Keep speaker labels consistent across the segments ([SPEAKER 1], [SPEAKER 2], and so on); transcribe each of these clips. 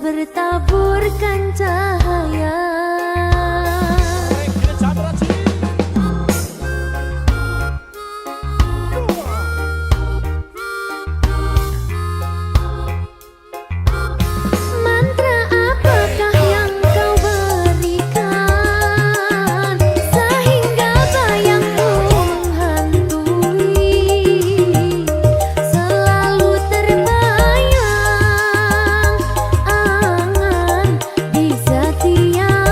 [SPEAKER 1] bertaburkan cahaya. Mantra apakah yang kau berikan sehingga bayangmu menghantui, selalu terbayang angan di setiap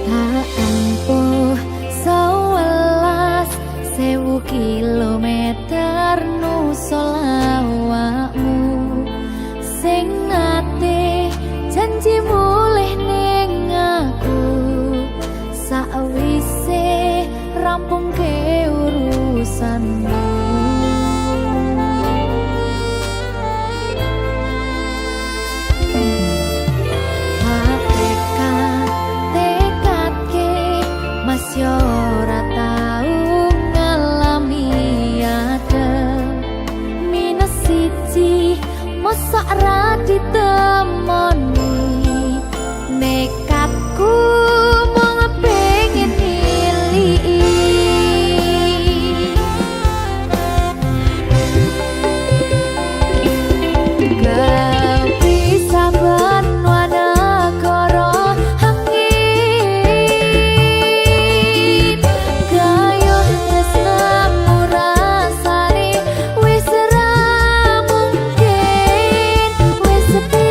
[SPEAKER 1] Tak empuh 11.000 kilometer nusul awakmu sing ate janji mulih ning aku sakwise rampung ke urusanmu. Masih ora tau ngalami ada minus siji mosok ra ditemoni nekatku mung pengen nilii gak bisa benwana koro sepi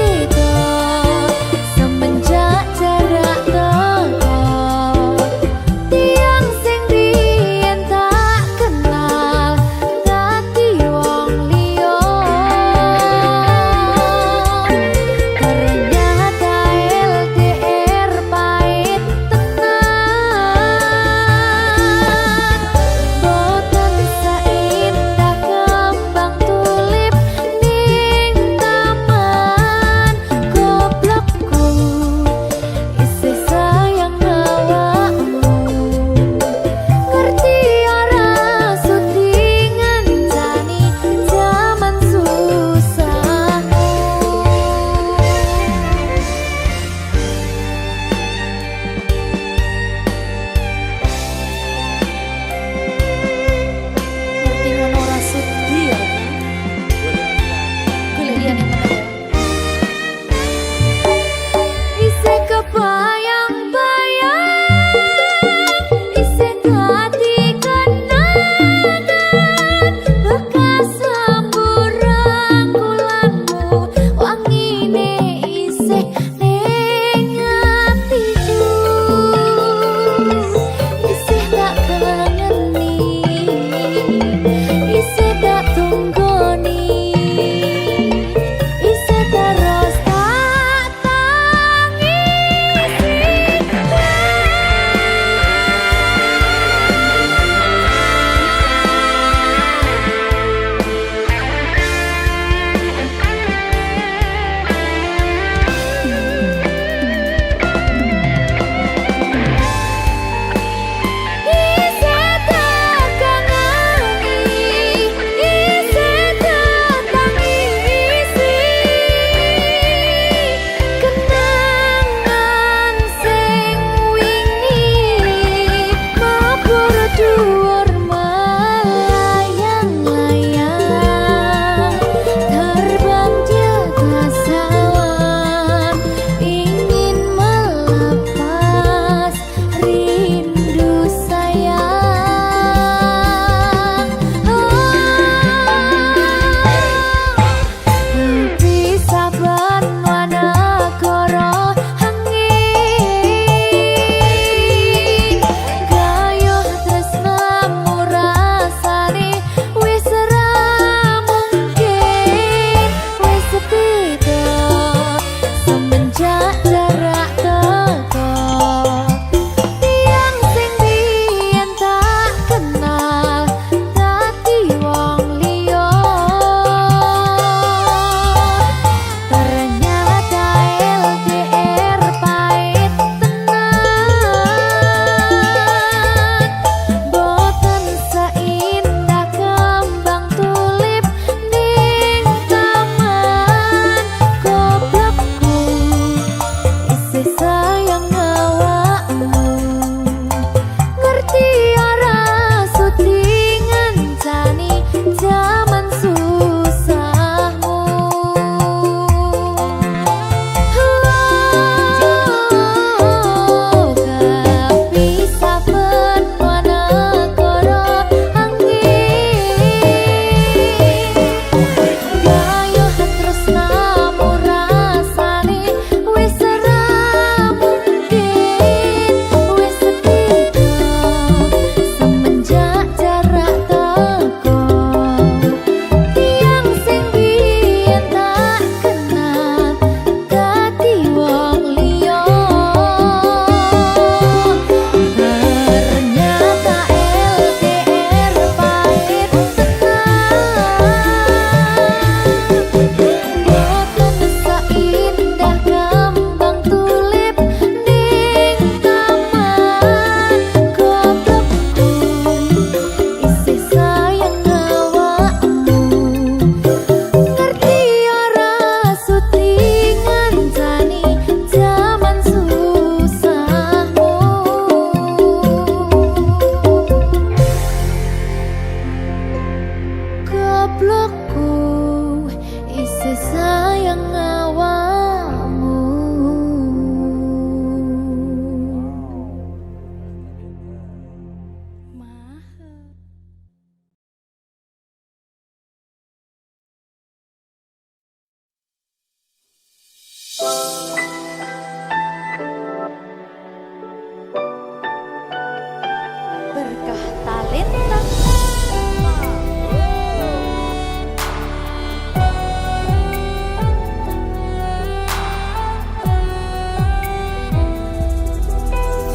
[SPEAKER 1] lintang.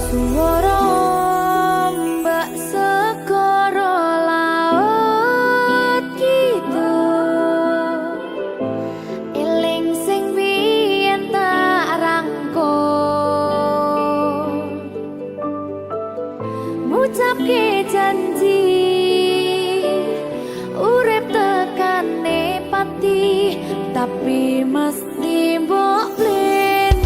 [SPEAKER 1] Suara ombak segara laut gitu, eling sing biyen tak rangkul, ngucapke janji urip tekane pati, tapi mesti mbok lendani.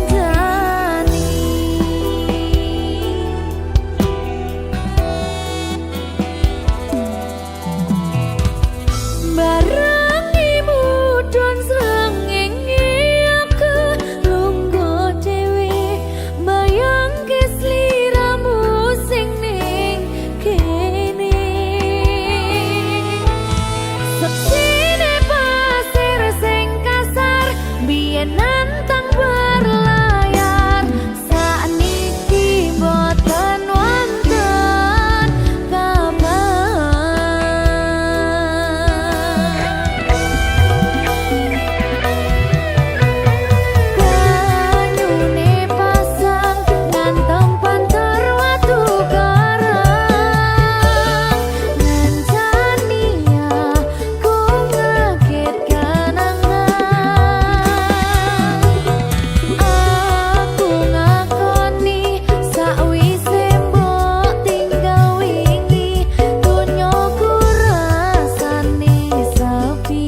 [SPEAKER 1] Barangi mudhun srengenge aku lungguh dhewe, mbayangke sliramu sing ning kene. Seksine pasir sing kasar biyen nantang berlayar, sakniki boten wonten kabar. Banyune pasang ngantem pantar watu karang, ngancani aku ngaget kenangan. Aku ngakoni sakwise mbok tinggal wingi, donyaku rasane sepi.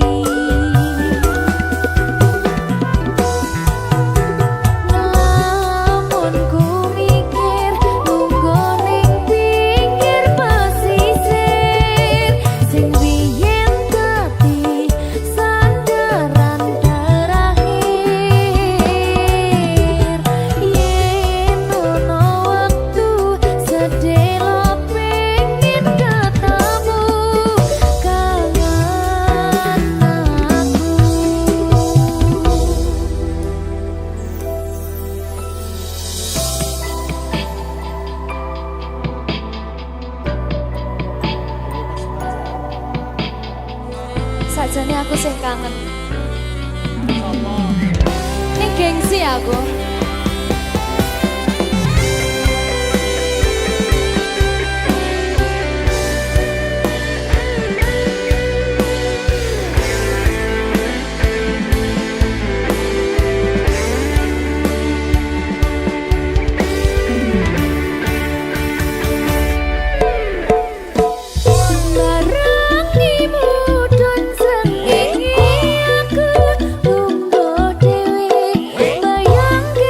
[SPEAKER 1] Lamun ku mikir lungguh ning pinggir pesisir, sing biyen dadi sandaran terakhir. Yen ono wektu sedelo pengen ketemu kangen aku. Sajane aku sing kangen. Ning gengsi aku. Barangi mudhun srengenge aku lungguh dhewe, mbayangke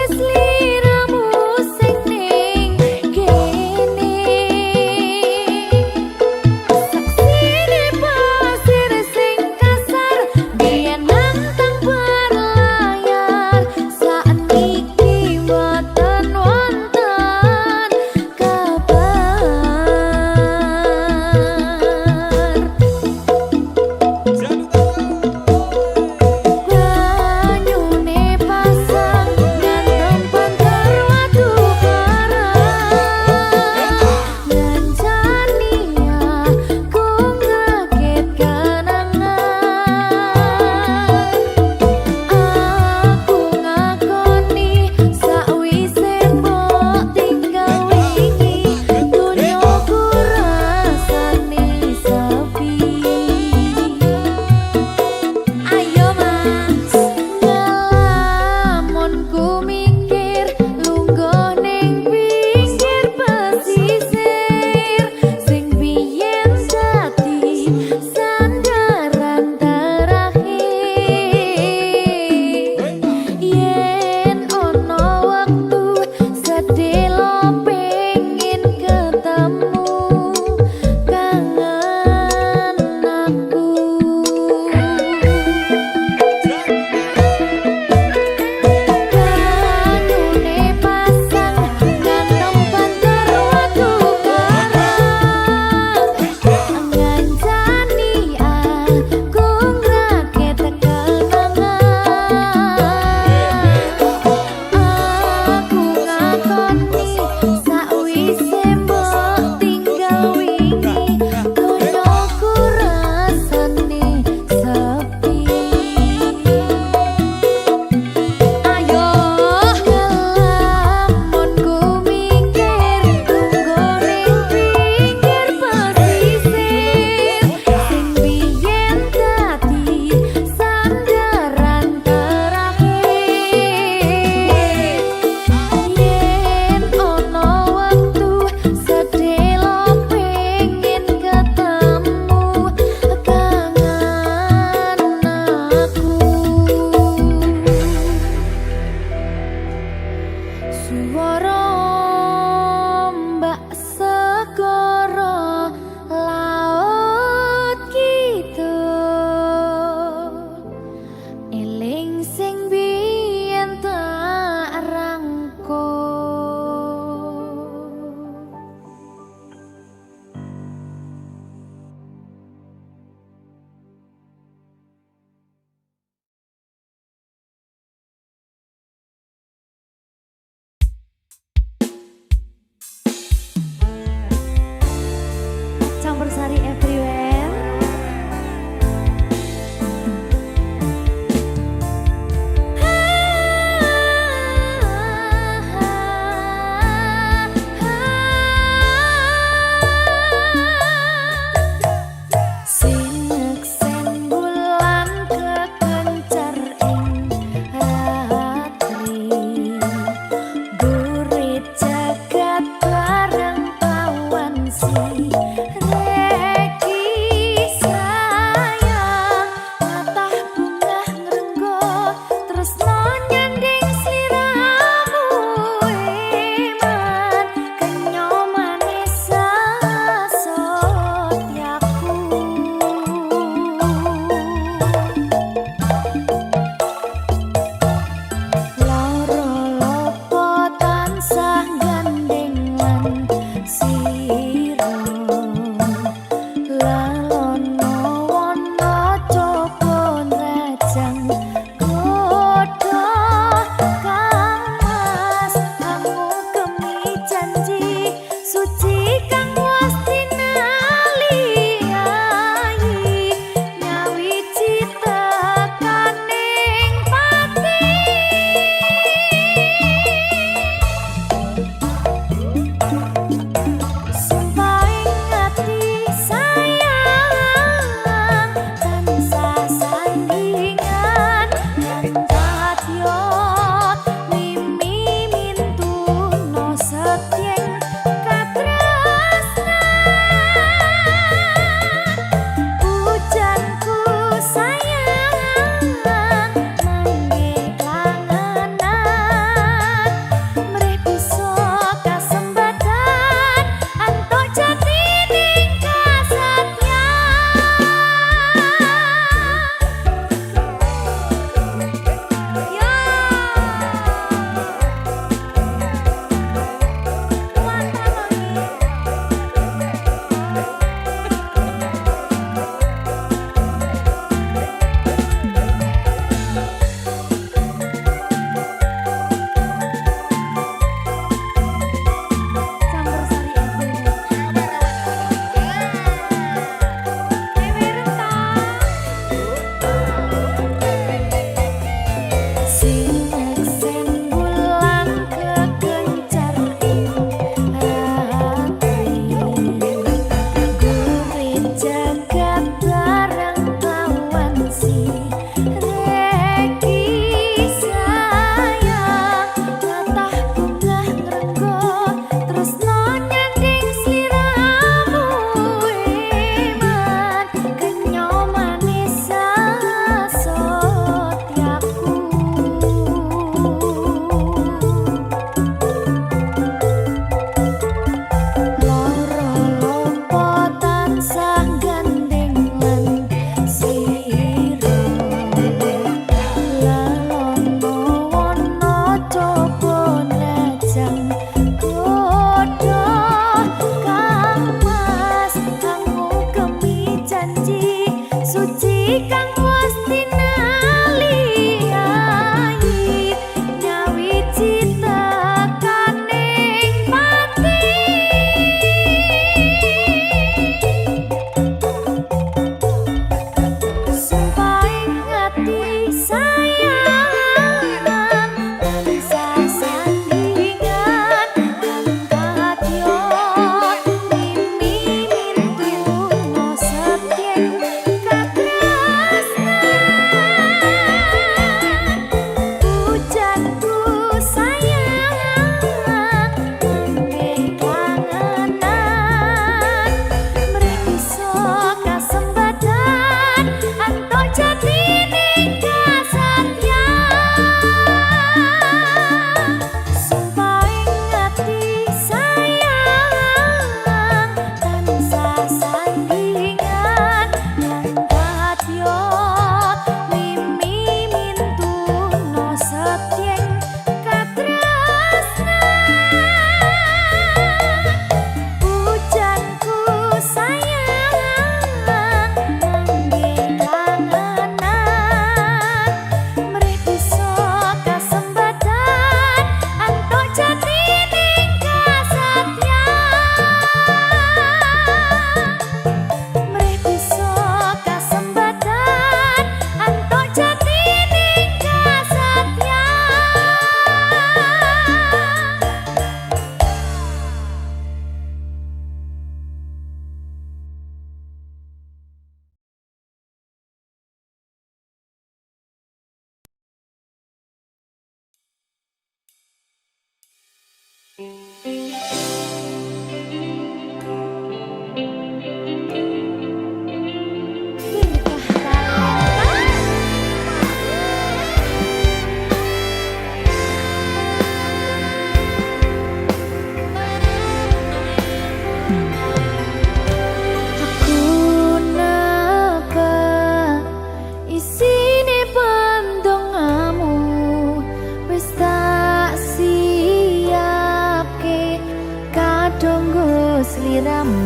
[SPEAKER 1] sliramu.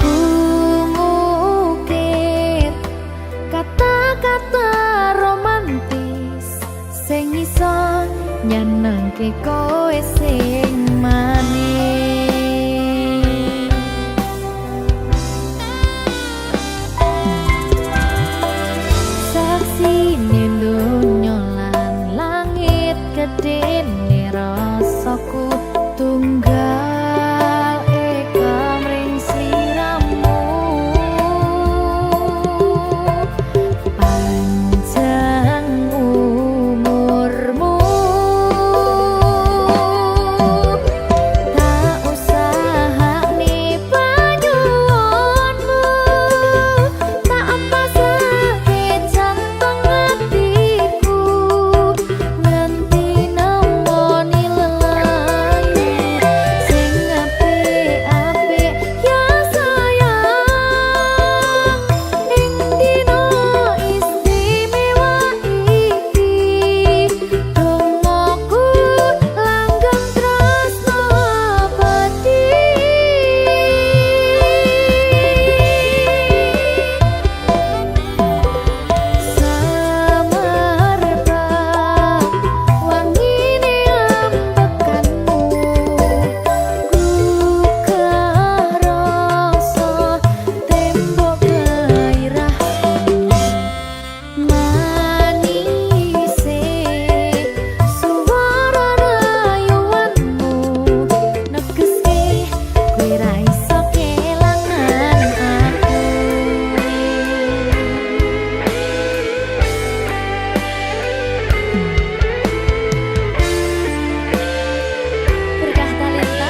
[SPEAKER 1] Ku ngukir kata-kata romantis sing iso nyenengke kowe sing manis. Saksine donya lan langit gedene rasaku tunggal eka mring sliramu. Panjang umurmu, tak usahane panyuwunmu, tak pasake jantung hatiku nganti nemoni lelayu sing apik-apik ya sayang. Ing dina istimewa iki dongaku langgeng tresno abadi. Samarba wangine ambekanmu, gugah rasa tembok gairahmu. Manise suara rayuanmu negeske kowe ra iso kelangan aku. Berkah talenta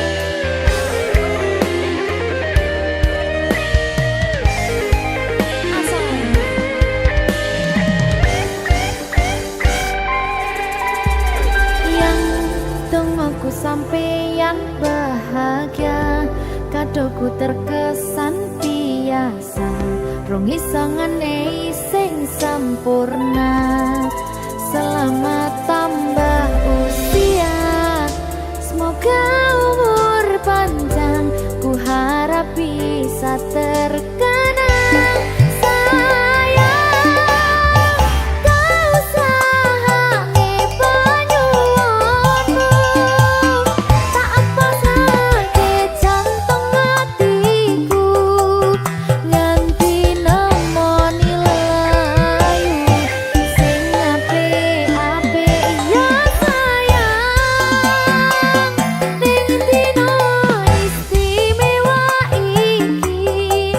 [SPEAKER 1] asal yang dongaku sampeyan bahagia, kadoku terkesan biasa, rong iso ngenehi sing sempurna. Selamat tambah usia, semoga umur panjang, ku harap bisa terkenang. Sayang, kau usahane panyuwunmu, tak pasake jantung hatiku nganti nemoni lelayu sing apik-apik ya sayang. Ning dina istimewa iki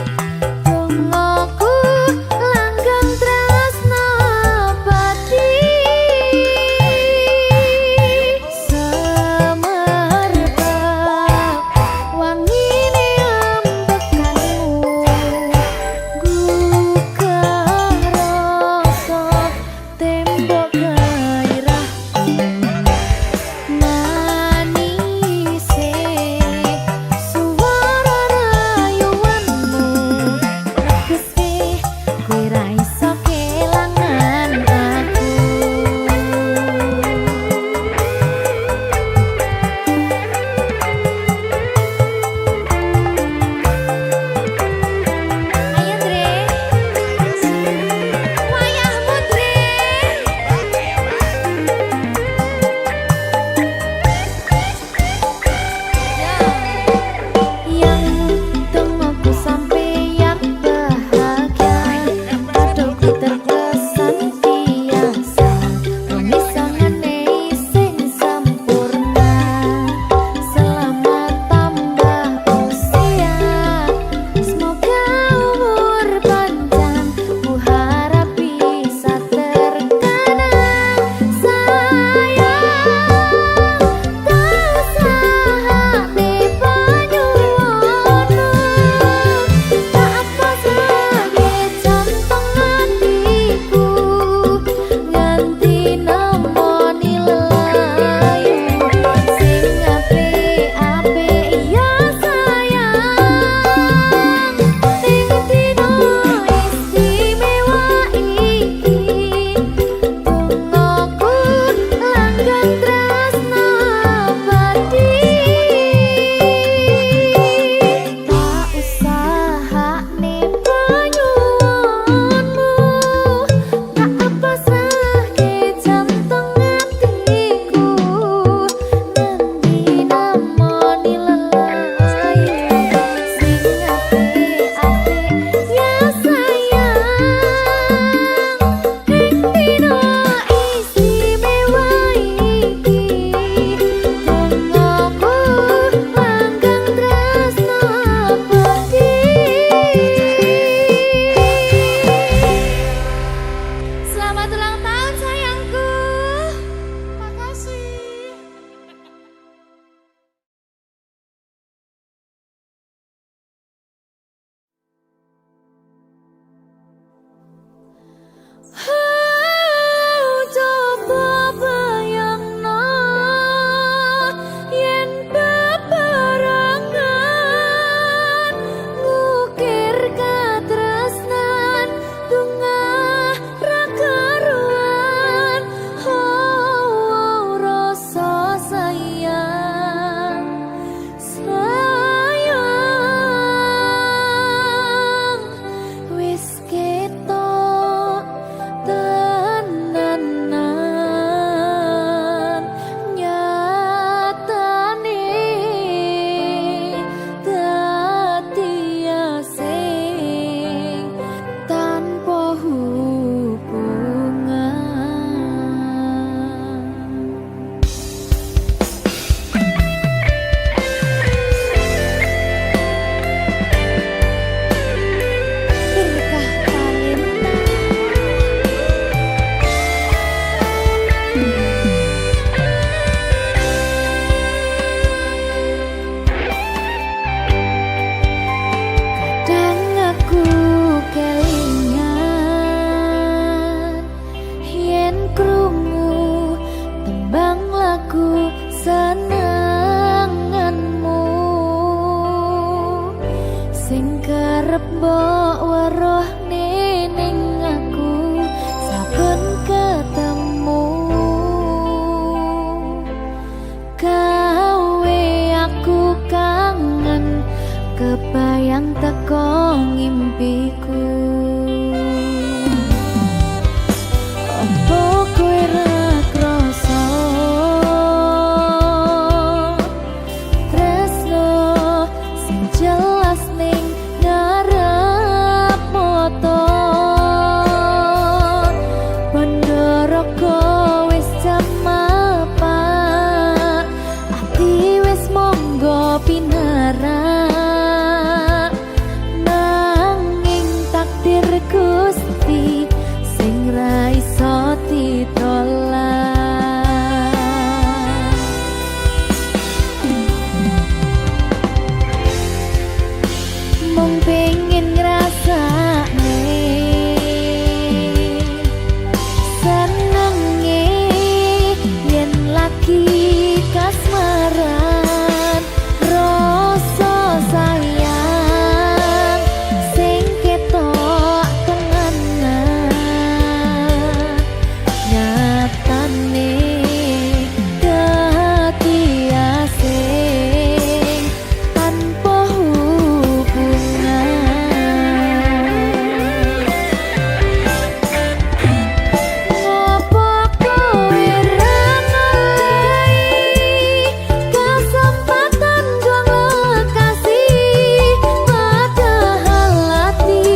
[SPEAKER 1] arep mbok weruh ning aku saben ketemu gawe aku kangen kebayang teko ngimpiku. Opo kowe ra krasa tresno sing jelas ning ngarep mata Pandharaka wis jamapak ati wis monggo pinarak nanging takdir Gusti sing ra iso ditolak. Mung pengen ngrasakne senenge yen lagi kasmaran rasa sayang sing ketok tenganan nyatane dadi asing tanpa hubungan. Ngopo kowe ra ngalih kesempatan gong lekasih padahal hati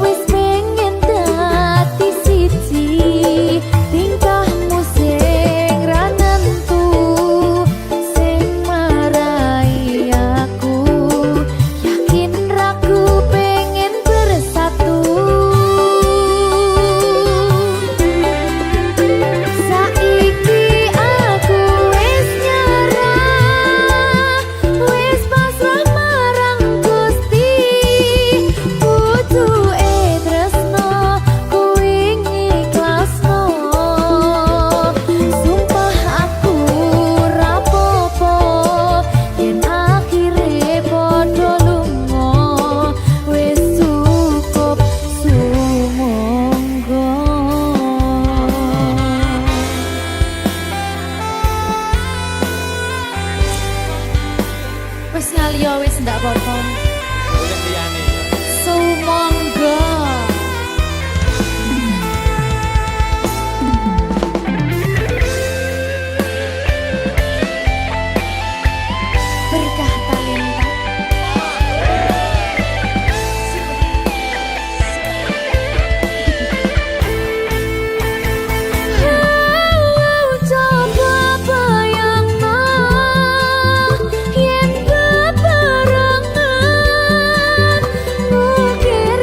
[SPEAKER 1] wis pengen dadi siji tingkahmu sing ra nentu sing marai aku yakin ragu pengen bersatu. Saiki aku wis nyerah wis pasrah marang Gusti pucuke tresno kuwi ngikhlasno sumpah aku ra apa-apa yen akhire padha lunga wis cukup sumangga. Wis ngaliyo wis ndak apa-apa.
[SPEAKER 2] Urip liyane.
[SPEAKER 1] Sumangga. Berkah talenta. Coba bayangno yen bebarengan ngukir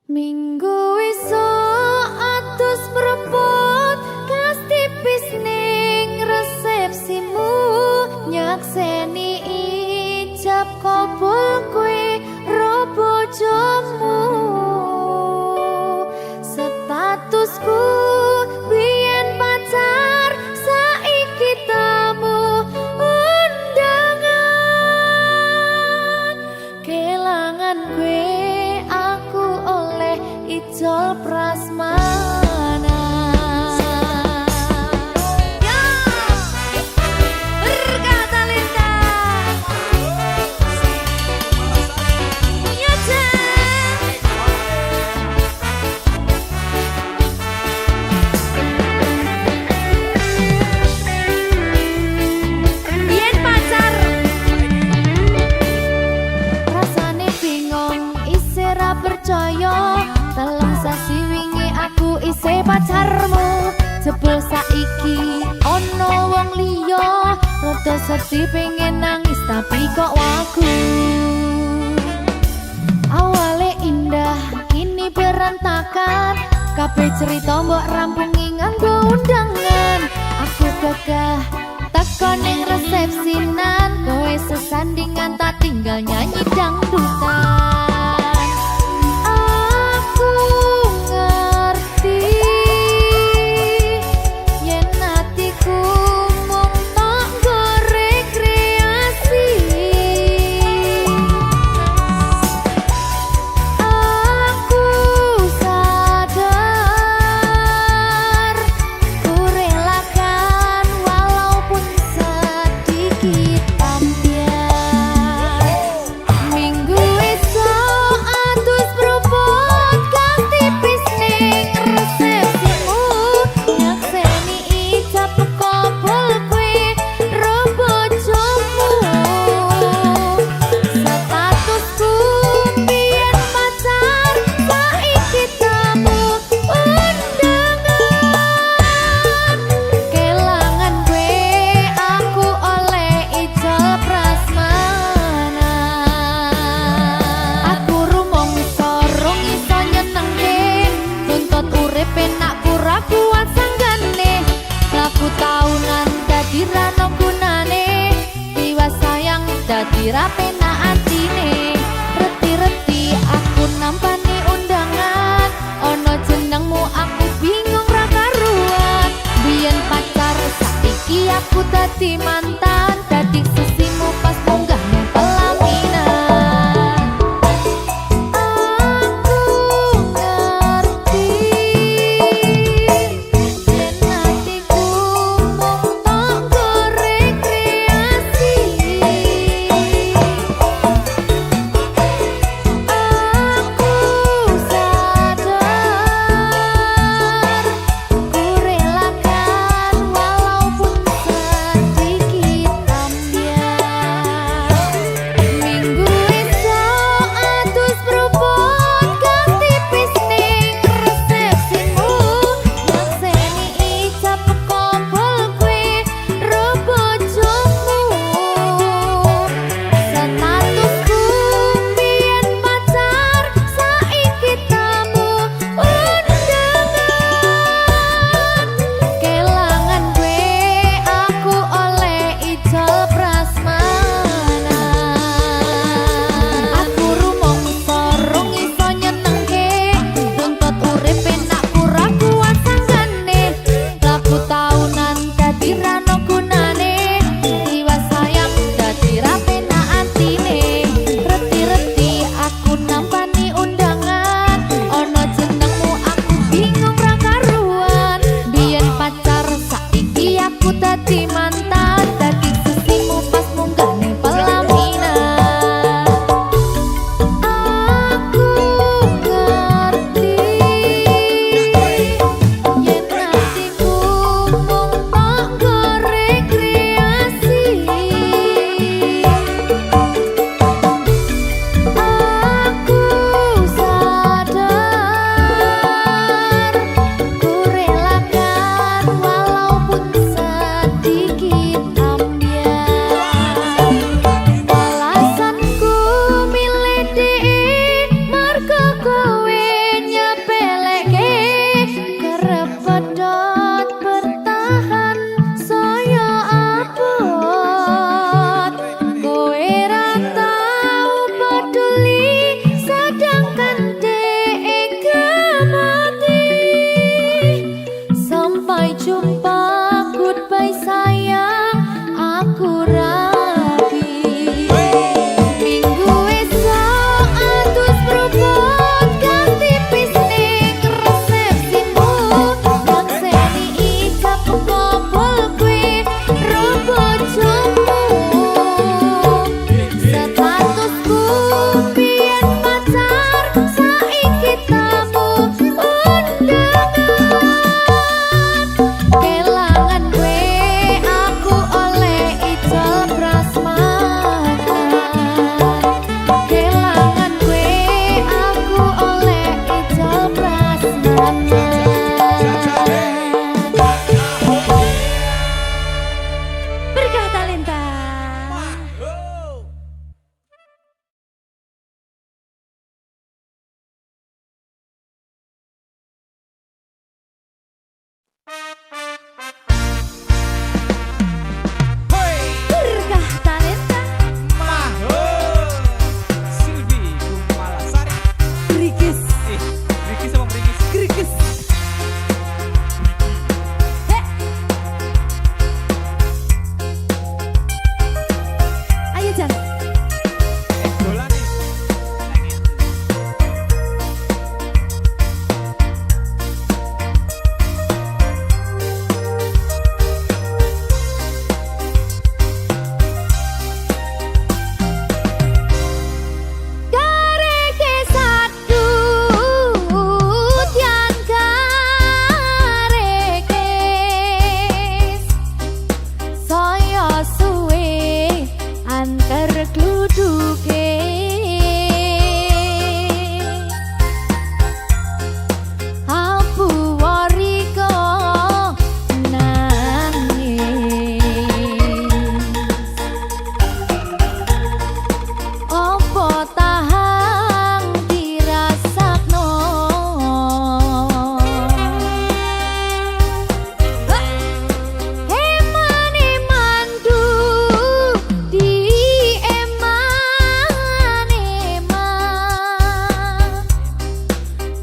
[SPEAKER 1] Minggu esuk atus prepot kas tipis ning resepsimu nyakseni ijab kabul kowe ro bojomu statusku biyen pacar saiki tamu undangan kelangan kowe aku oleh ijol prasmanan. Ya, berkata Linda. Ya, biyen pacar rasane bingung isih ra percaya telung sasi wingi aku isih pacarmu jebul saiki ono wong liya rada sedih pengen nangis tapi kok wagu awale indah kini berantakan kabeh cerita mbok rampungi nganggo undangan aku gagah teko ning resepsinan kowe sesandingan tak tinggal nyanyi dangdutan aku ngerti yen atiku mung tanggo rekreasi aku sadar ku relakan walaupun sedikit ambiar minggu esok atus propot kas tipis ning resepsimu nyakseni ijab kabul kowe ro bojomu statusku biyen pacar saiki tamu undangan kelangan kowe aku oleh ijol prasmanan aku rumangsa rong iso nyenengke tuntut urip enak pura kuat sanggane laku taunan dadi ra ono gunane tiwas sayang dadi ra penak atine reti-reti aku nampani undangan ono jenengmu aku bingung ra karuan biyen pacar saiki aku dadi mantan dadi sesimu pas munggah ning pelaminan aku ngerti yen atiku mung tanggo rekreasi aku sadar ku relakan walaupun sedikit bar kluduke apu wariko nangis opo tahang dirasakno emane mandu di emane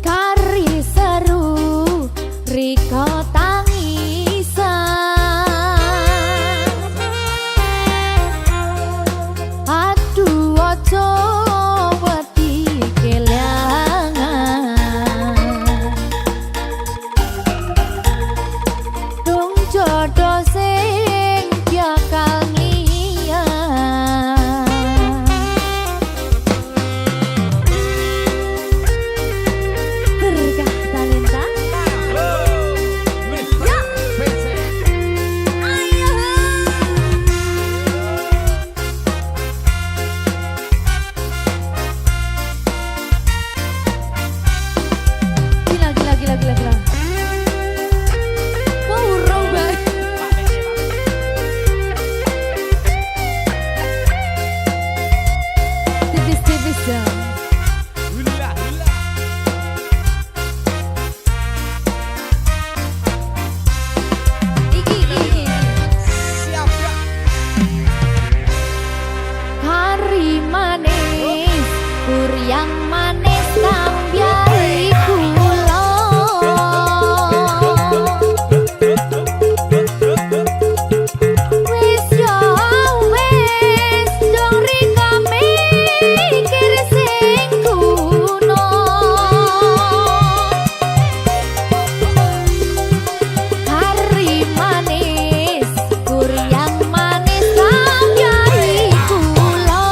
[SPEAKER 1] kari seru riko tangisan aduh ojo wedi kelangan dong jodoh sing bakal ngiyan berkah talenta ayo gila gila gila gila gila mau urung banget tipis-tipis dong
[SPEAKER 2] Hula, hula.
[SPEAKER 1] iki
[SPEAKER 2] Siap, siap.
[SPEAKER 1] kari manis kuryang manis tambyai kula wis yo wis dong rika mikir sing kuno kari manis kuryang manis tambyai kula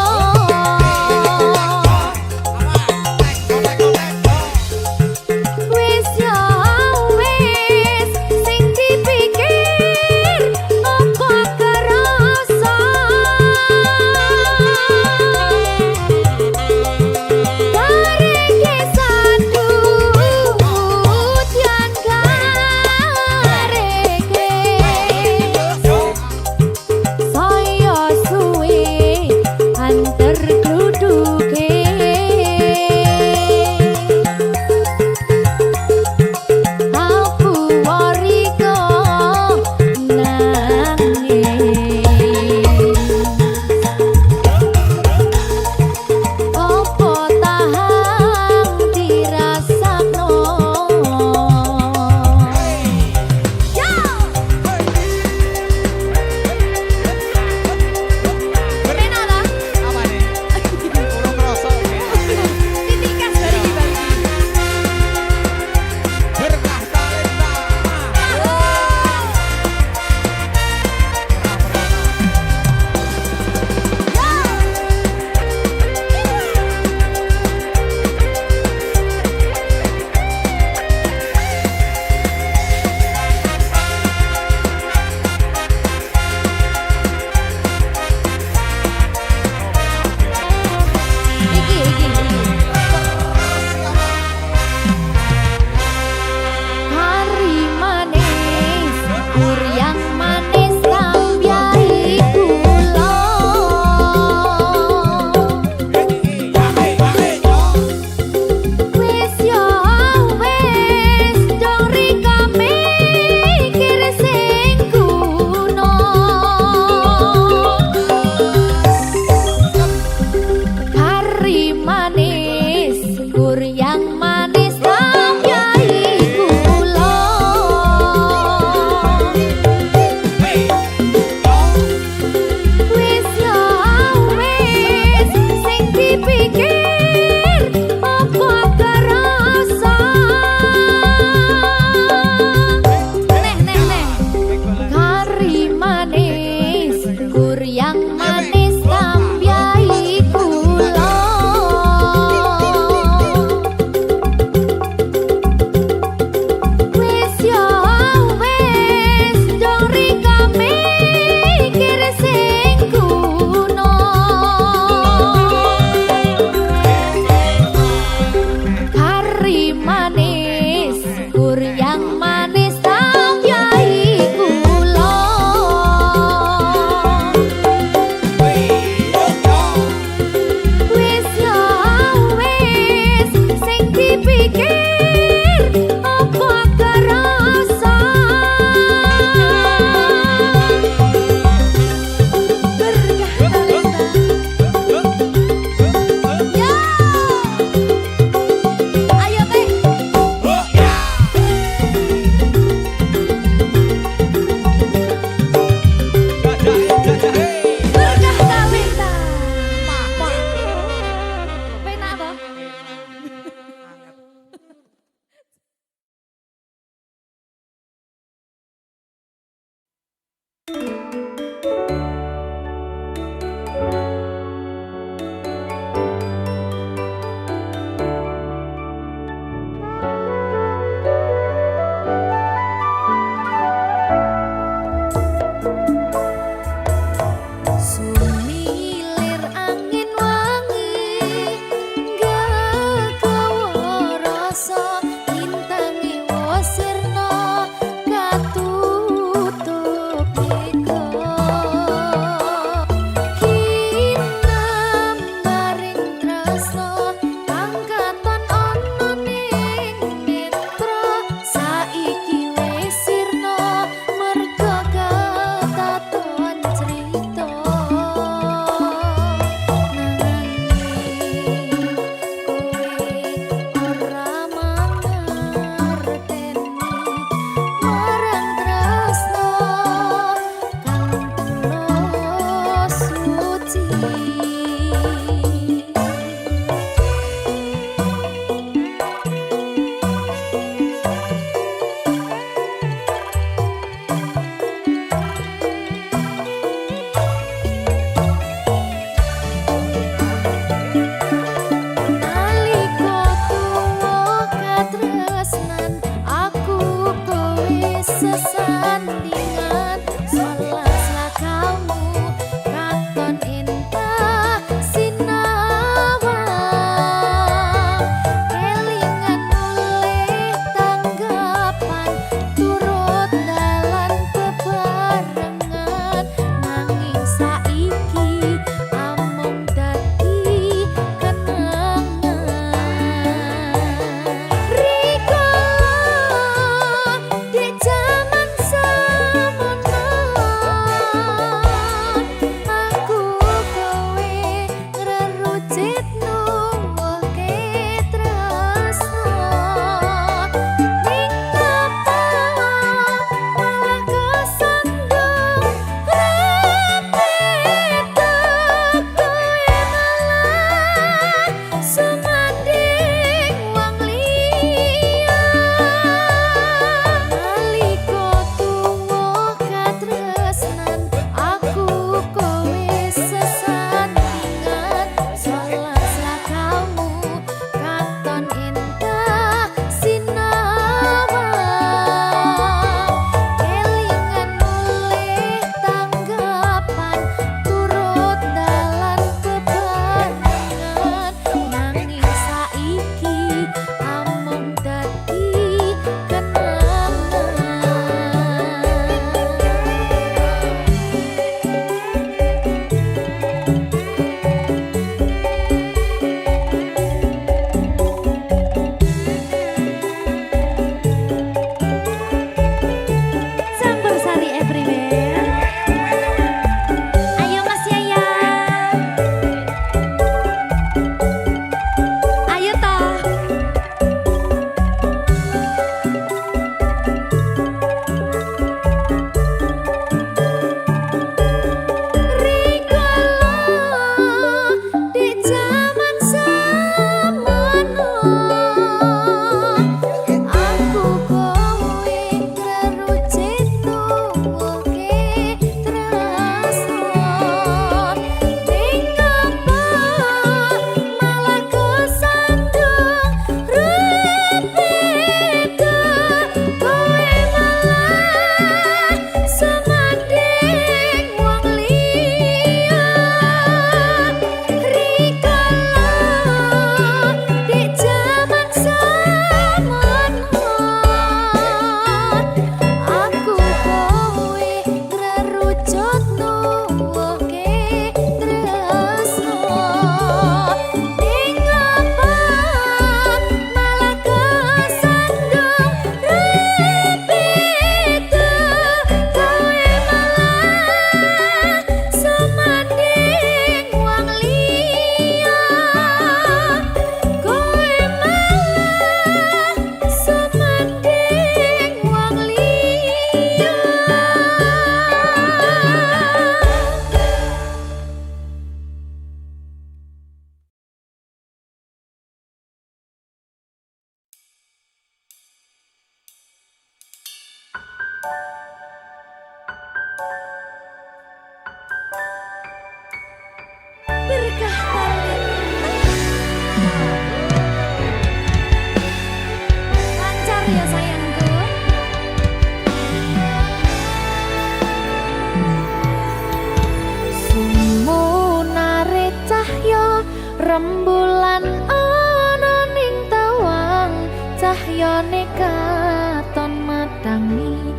[SPEAKER 1] rembulan ana ning tawang cahyane katon matangi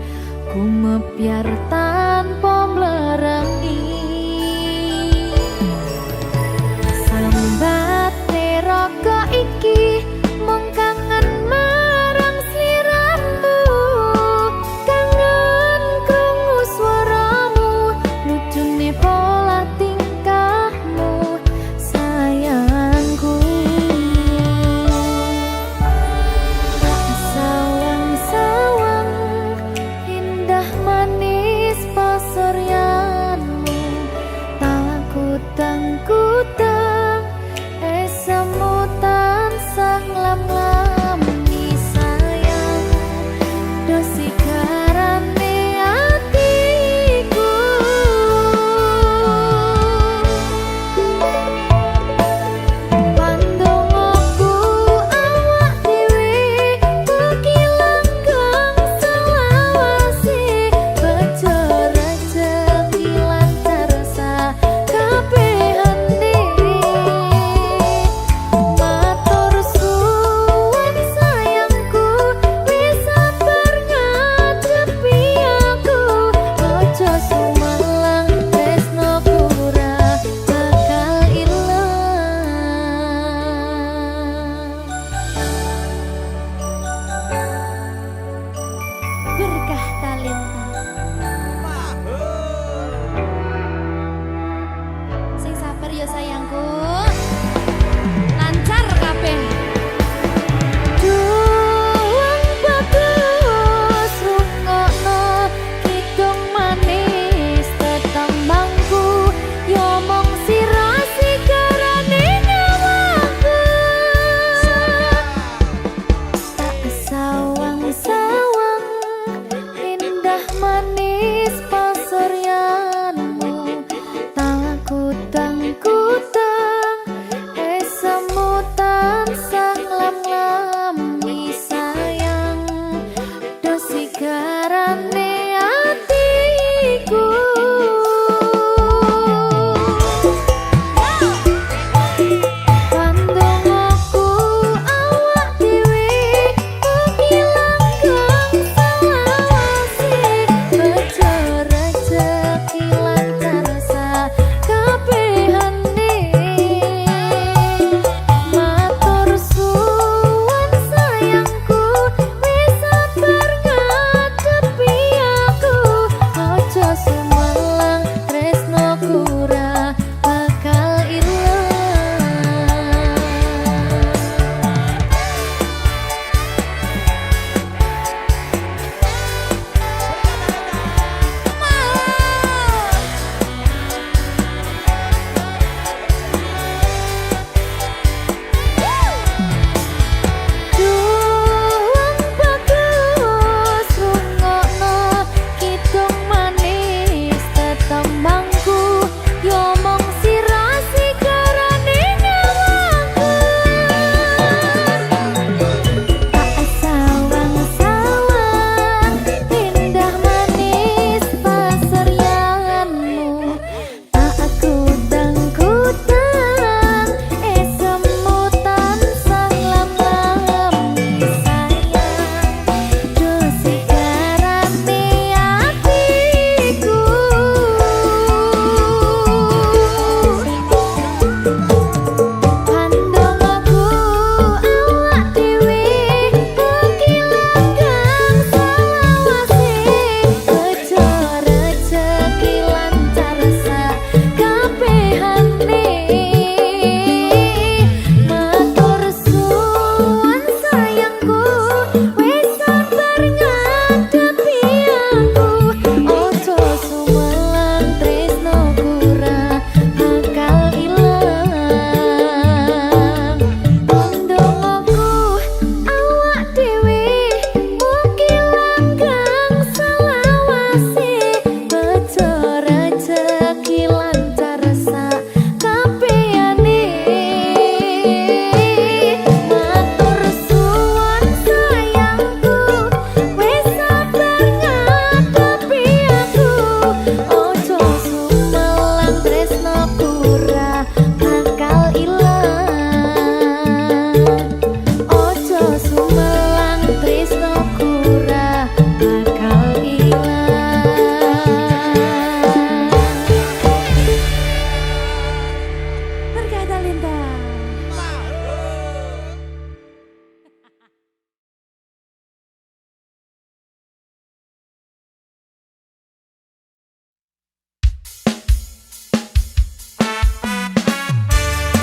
[SPEAKER 1] gumebyar tanpa mlerengi sambate raga iki mung kangen marang sliramu kangen krungu swaramu lucune pola tingkahmu sayangku sawang-sawang indah manis pasuryan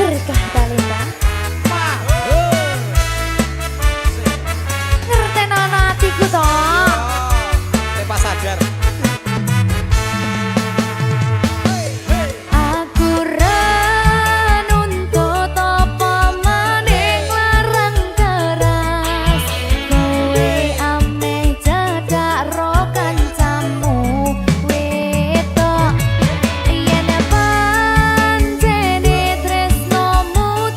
[SPEAKER 1] Berkah talenta ngertenono atiku to.
[SPEAKER 2] Lepas sadar.
[SPEAKER 1] Aku renuntut apa maning larang keras. Kowe ameh cedak ro kancamu wedok. Yen pancene tresnomu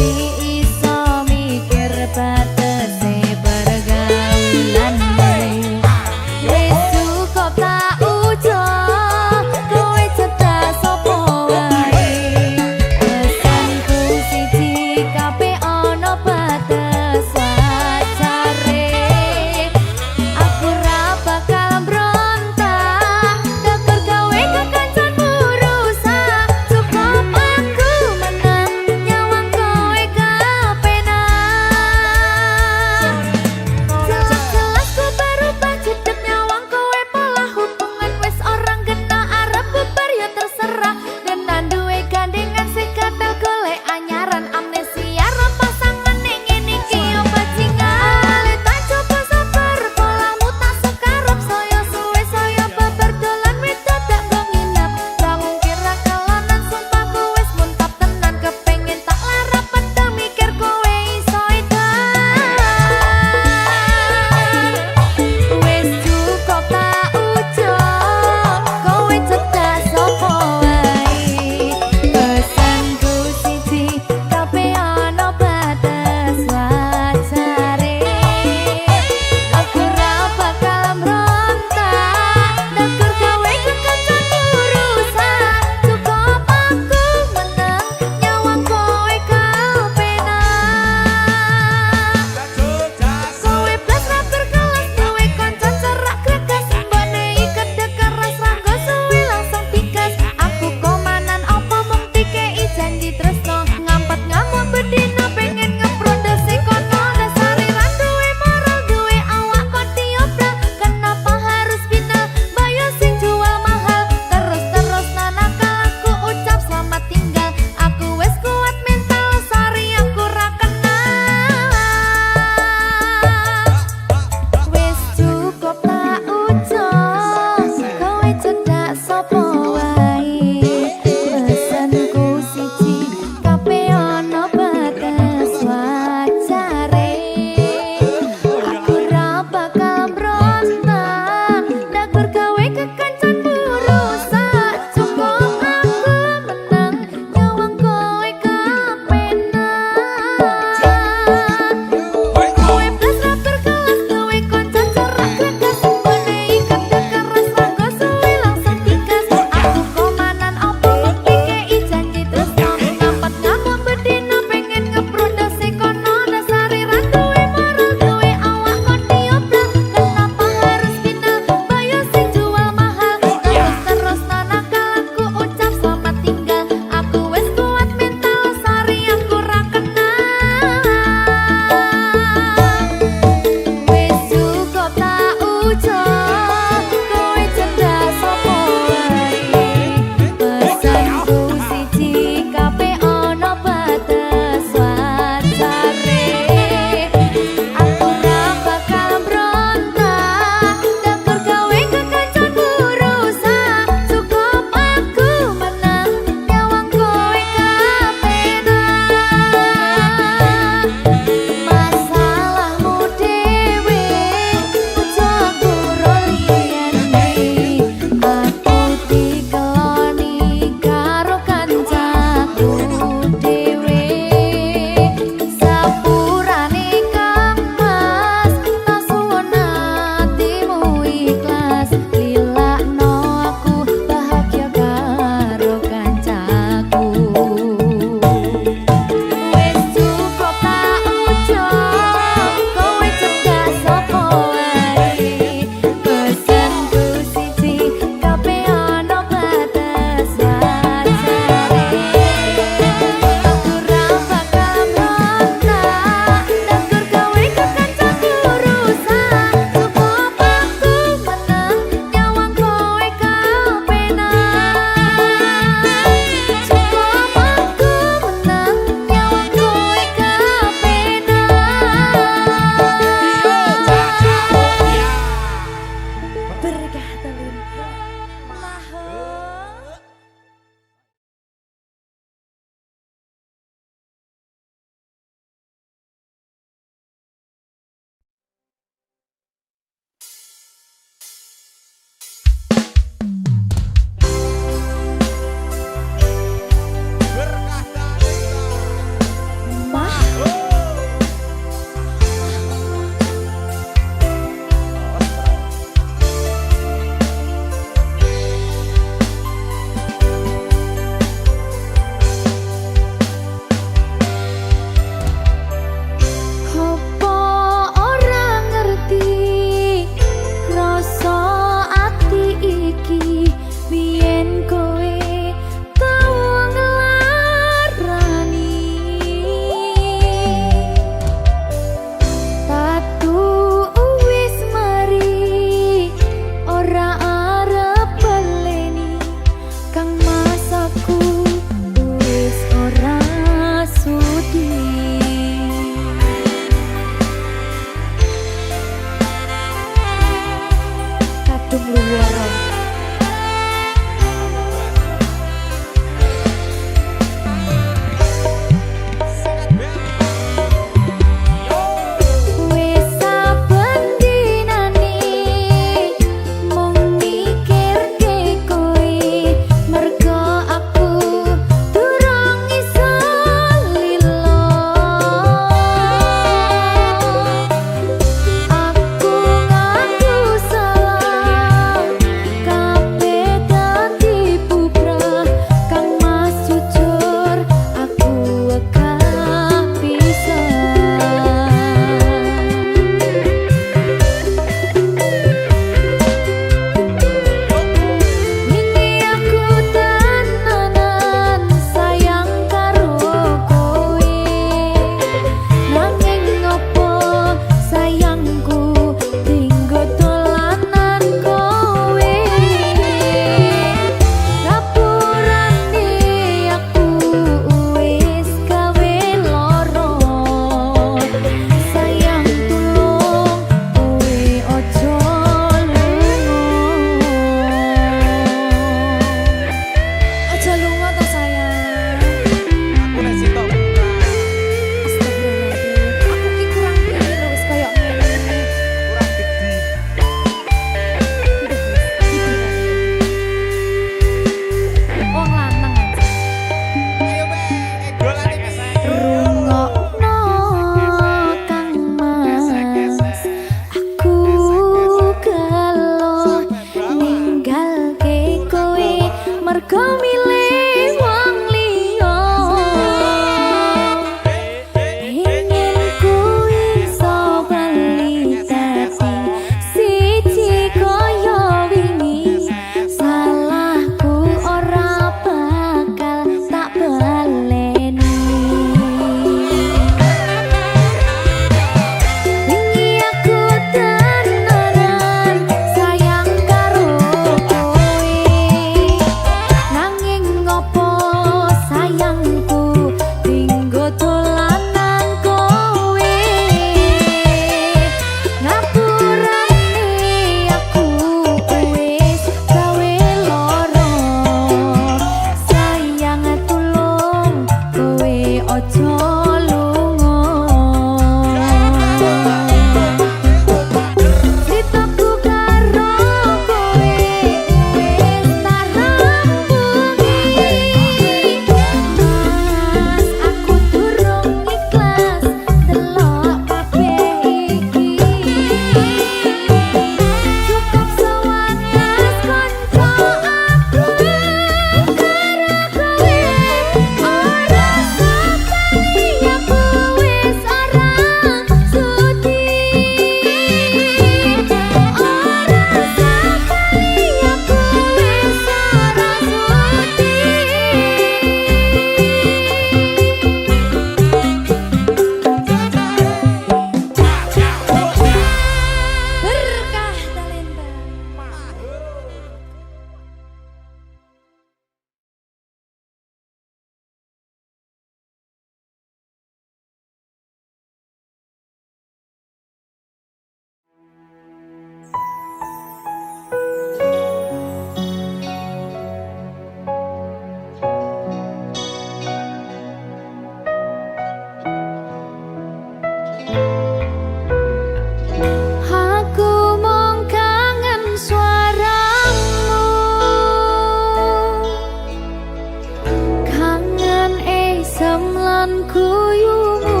[SPEAKER 1] isem lan guyumu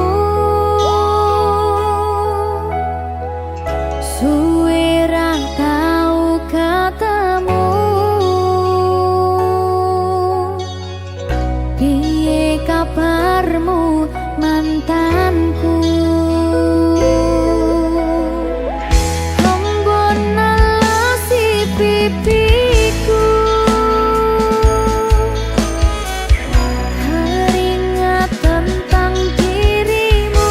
[SPEAKER 1] suwe ra tau ketemu piye kabarmu mantanku embun nalasi pipiku teringat tentang dirimu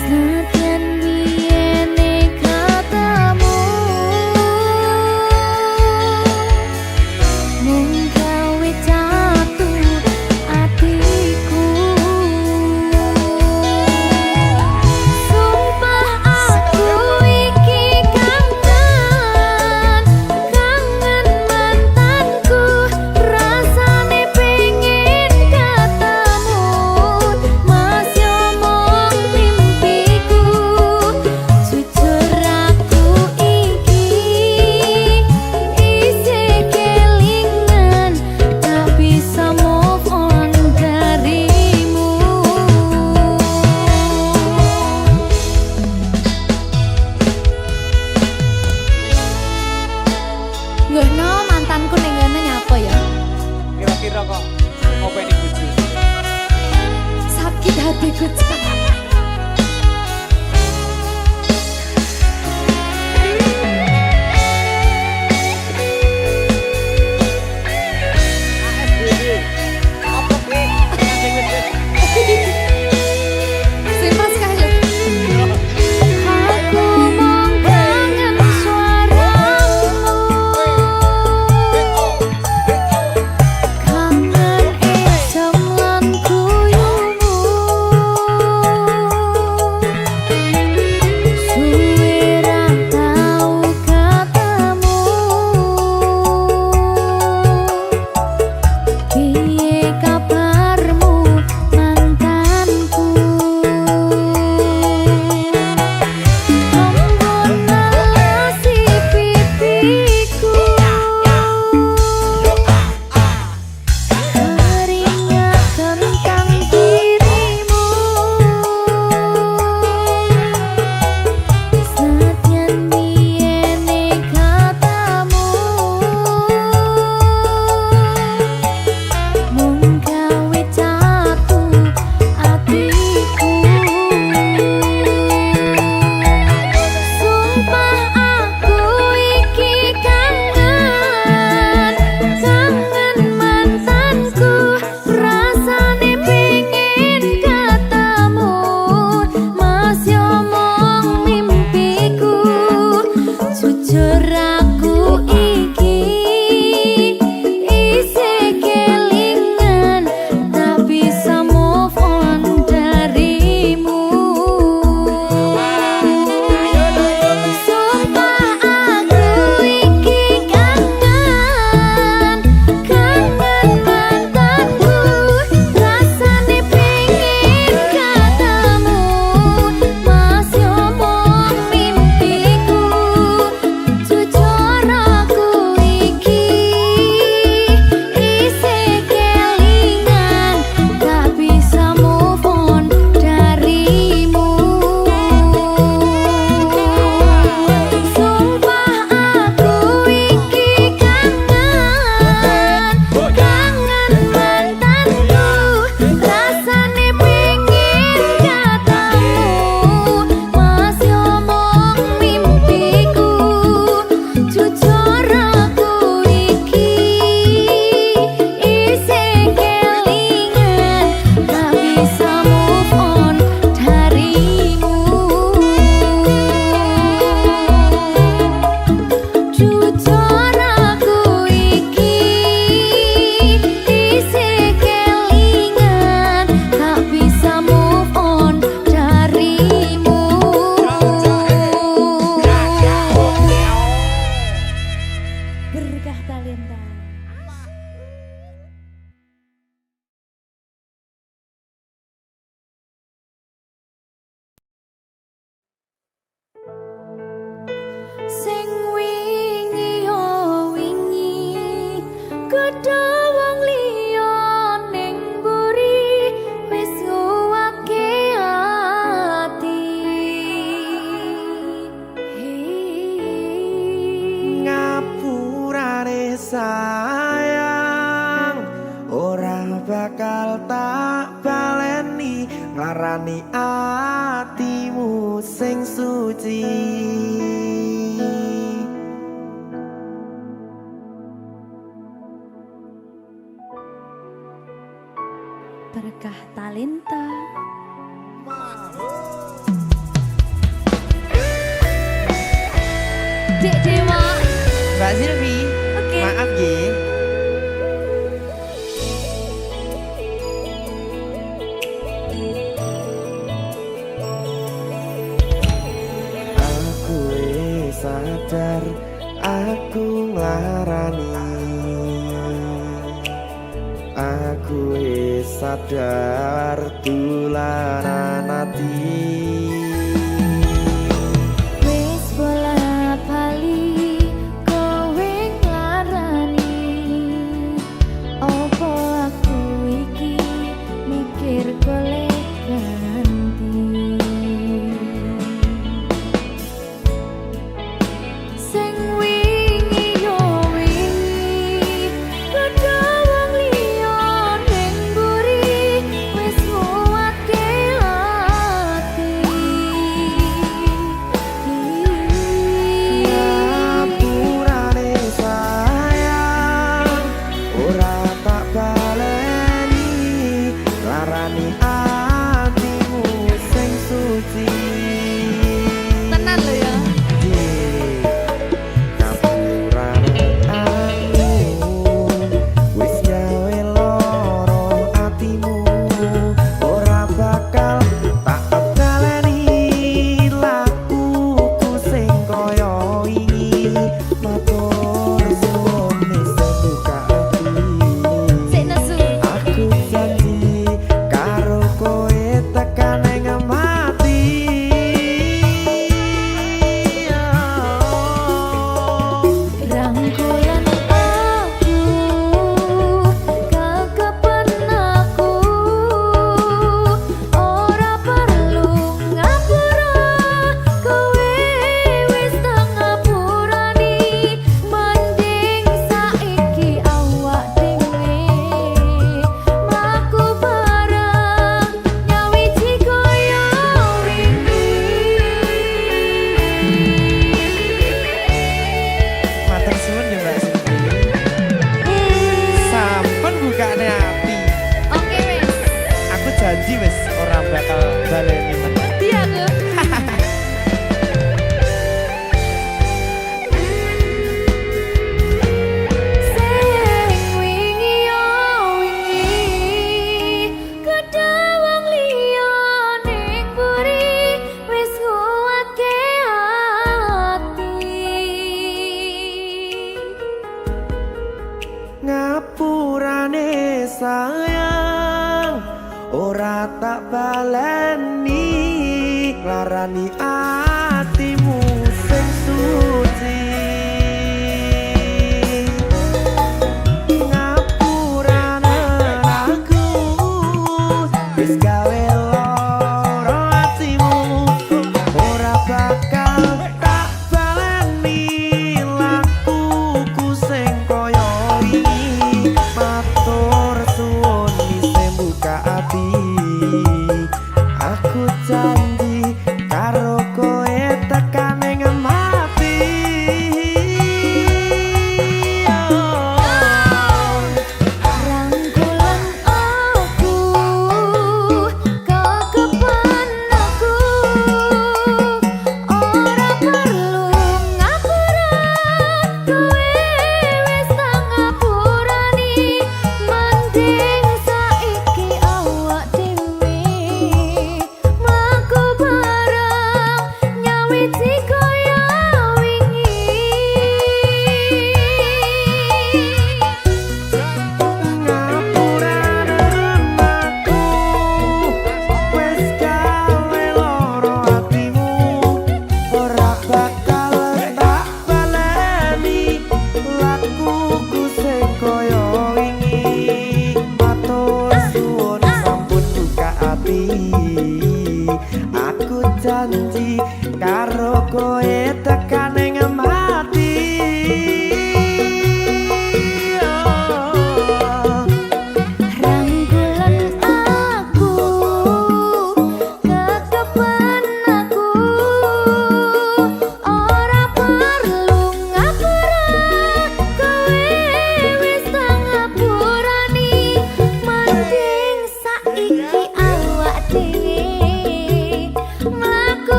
[SPEAKER 1] senadyan biyene katamu mung gawe jatuh atiku sumpah aku iki kangen mantanku rasane pengen ketemu mas yo mong mimpiku jujur aku iki isih kelingan tak bisa move on darimu Nggih no mantanku ning ngene nyapa ya
[SPEAKER 2] Kira-kira kok ngopeni bojo.
[SPEAKER 1] sakit hatiku Cak.
[SPEAKER 2] Apa kuwi?
[SPEAKER 1] Sing pas kae lho. Aku mong kangen suaramu kangen isem lan guyumu suwe ra tau ketemu piye kabarmu mantanku embun nalasi pipiku teringat tentang dirimu senadyan biyene katamu mung gawe jatuh atiku sumpah aku iki kangen mantanku rasane pengen ketemu mas yo mong mimpiku jujur aku iki isih kelingan tak bisa move on darimu sumpah aku iki kangen mantanku rasane pengen ketemu mas yo mong mimpiku jujur aku iki isih kelingan tak bisa move on darimu sumpah aku iki kangen mantanku rasane pengen ketemu mas yo mong mimpiku jujur aku iki isih kelingan tak bisa move on darimu jujur aku iki isih kelingan tak bisa move on darimu berkah talenta sing wingi yo wingi kudu
[SPEAKER 3] sayang, ora bakal tak baleni nglarani atimu sing suci.
[SPEAKER 1] Berkah talenta. Dek Dewa.
[SPEAKER 3] Mbak Silvi,
[SPEAKER 1] Oke.
[SPEAKER 3] maaf nggih. Aku wis sadar aku nglarani. Aku wis sadar dolanan ati.
[SPEAKER 1] Wis bola bali kowe nglarani. Opo aku iki mikir golek ganti. Sing wingi yo wingi padha wong liya ning mburi wis nguwatke ati.
[SPEAKER 3] Ngapurane sayang, ora tak baleni larani atimu sing suci.
[SPEAKER 1] Tenan lho ya.
[SPEAKER 3] Ngapurane aku wis gawe loro atimu, ora bakal tak baleni lakuku sing kaya wingi. Matur suwun wis buka ati.
[SPEAKER 1] Sik nesu.
[SPEAKER 3] Aku janji karo kowe tekan ing mati.
[SPEAKER 1] Rangkulan aku, kakapan aku, ora perlu ngapura, kowe wis tak ngapurani, mending saiki awak dhewe mlaku bareng nyawiji kaya
[SPEAKER 3] Matur suwun ya Mbak Silvi. Sampun bukane ati.
[SPEAKER 1] Oke wis.
[SPEAKER 3] Aku janji wis ora bakal baleni meneh.
[SPEAKER 1] Iya tuh. Sing wingi yo wingi kedha wong liya ning mburi wis nguwatke ati.
[SPEAKER 3] Ngapurane sayang, ora tak baleni larani atimu sing suci. Ngapurane aku wis gawe loro atimu, ora bakal tak baleni lakuku sing kaya wingi. Matur suwun wis buka ati. Aku janji karo kowe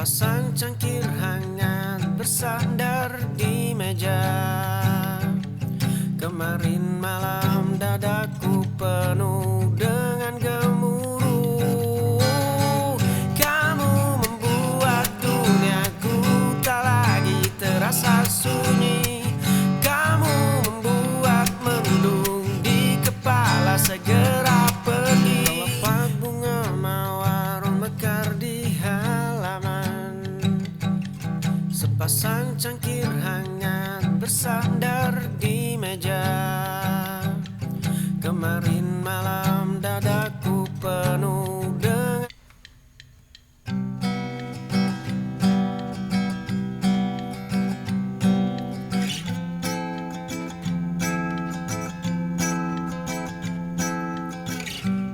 [SPEAKER 4] Sepasang cangkir hangat bersandar di meja. Kemarin malam dadaku penuh dengan gemuruh. Kamu membuat duniaku tak lagi terasa sunyi. Kamu membuat mendung di kepala segera pergi. Kelopak bunga mawar mekar di halaman. Sepasang cangkir hangat bersandar di meja. Kemarin malam dadaku penuh dengan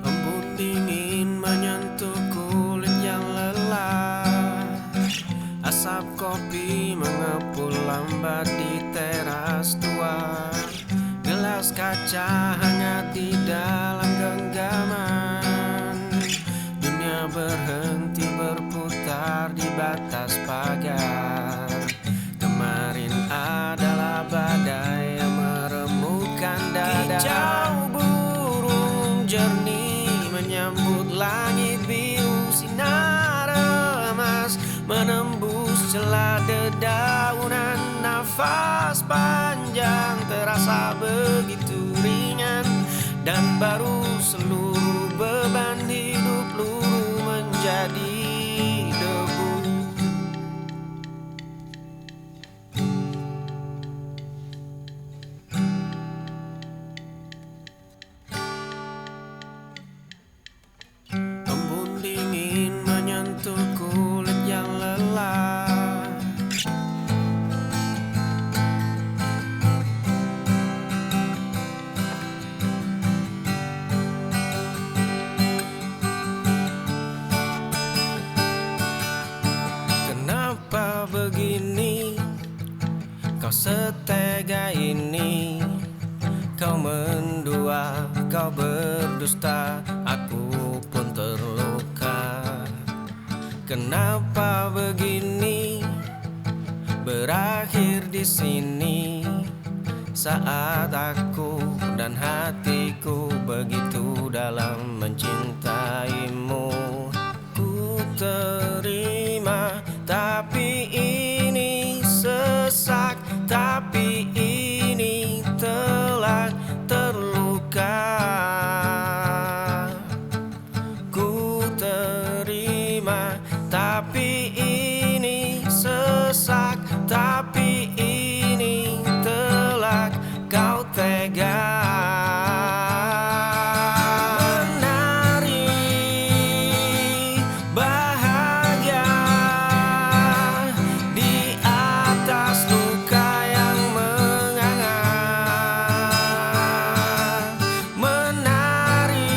[SPEAKER 4] embun dingin menyentuh kulit yang lelah. Asap kopi mengepul lambat di teras tua. Gelas kaca hangat di dalam genggaman. Dunia berhenti berputar di batas pagar. Kemarin adalah badai yang meremukkan dada. Kicau burung jernih menyambut langit biru. Sinar emas menembus celah dedaunan. Nafas panjang terasa begitu ringan. Dan baru seluruh beban hidup luruh menjadi debu. Embun dingin menyentuh kulit yang lelah. Kenapa begini? Kau setega ini. Kau mendua, kau berdusta, aku pun terluka. Kenapa begini? Berakhir di sini. Saat aku dan hatiku begitu dalam mencintaimu. Ku terima, tapi ini sesak, tapi ini telah terluka. Ku terima, tapi ini sesak, tapi ini telah kau tega. Menari bahagia di atas luka yang menganga. Menari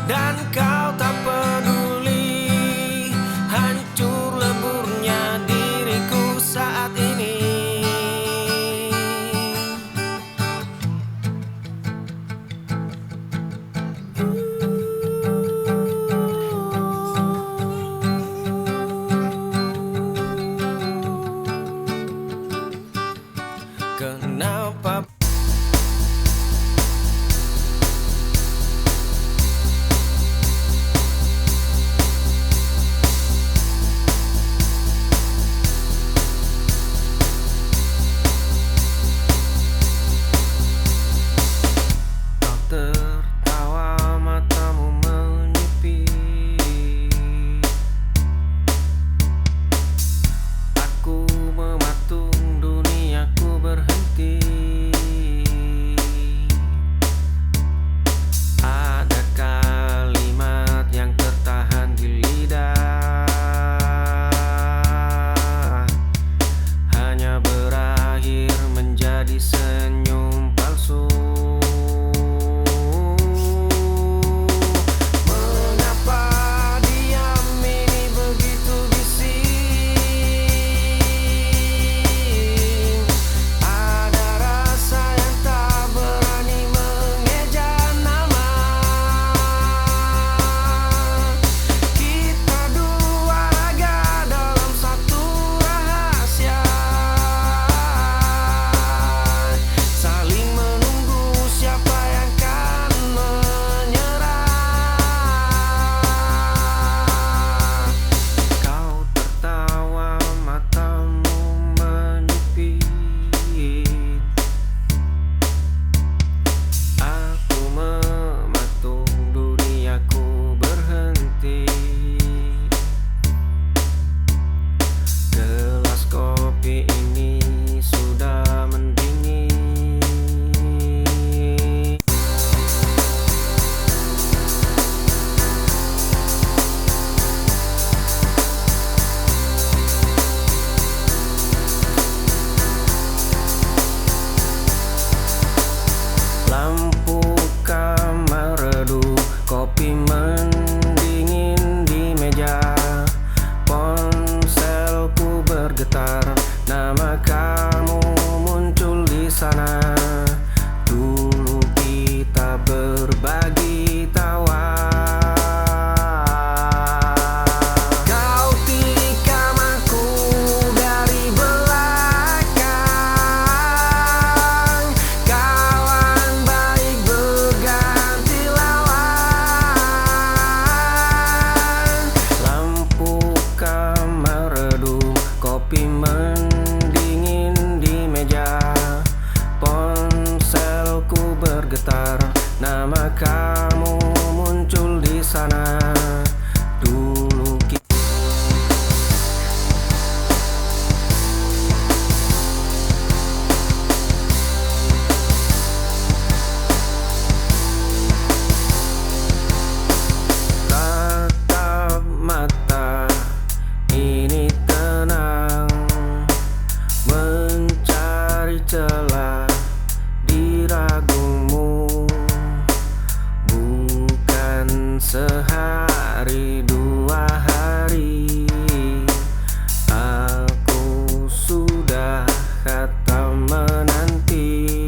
[SPEAKER 4] dan kau tak peduli hancur leburnya diriku saat ini. Kenapa kau tertawa, matamu menyipit? Aku mematung, duniaku berhenti. Ada kalimat yang tertahan di lidah, hanya berakhir menjadi senyum palsu. Mengapa diam ini begitu bising? Ada rasa yang tak berani mengeja nama. Kita dua nama kamu muncul di sana. Dulu kita berbagi tawa. Kau tikam aku dari belakang, kawan baik berganti lawan. Lampu kamar redup, kopi mendingin di meja. Ponselku bergetar, nama kamu muncul di sana. Dulu kita tatap mata, ini tenang, mencari celah di ragumu. Bukan sehari dua hari, aku sudah kata menanti.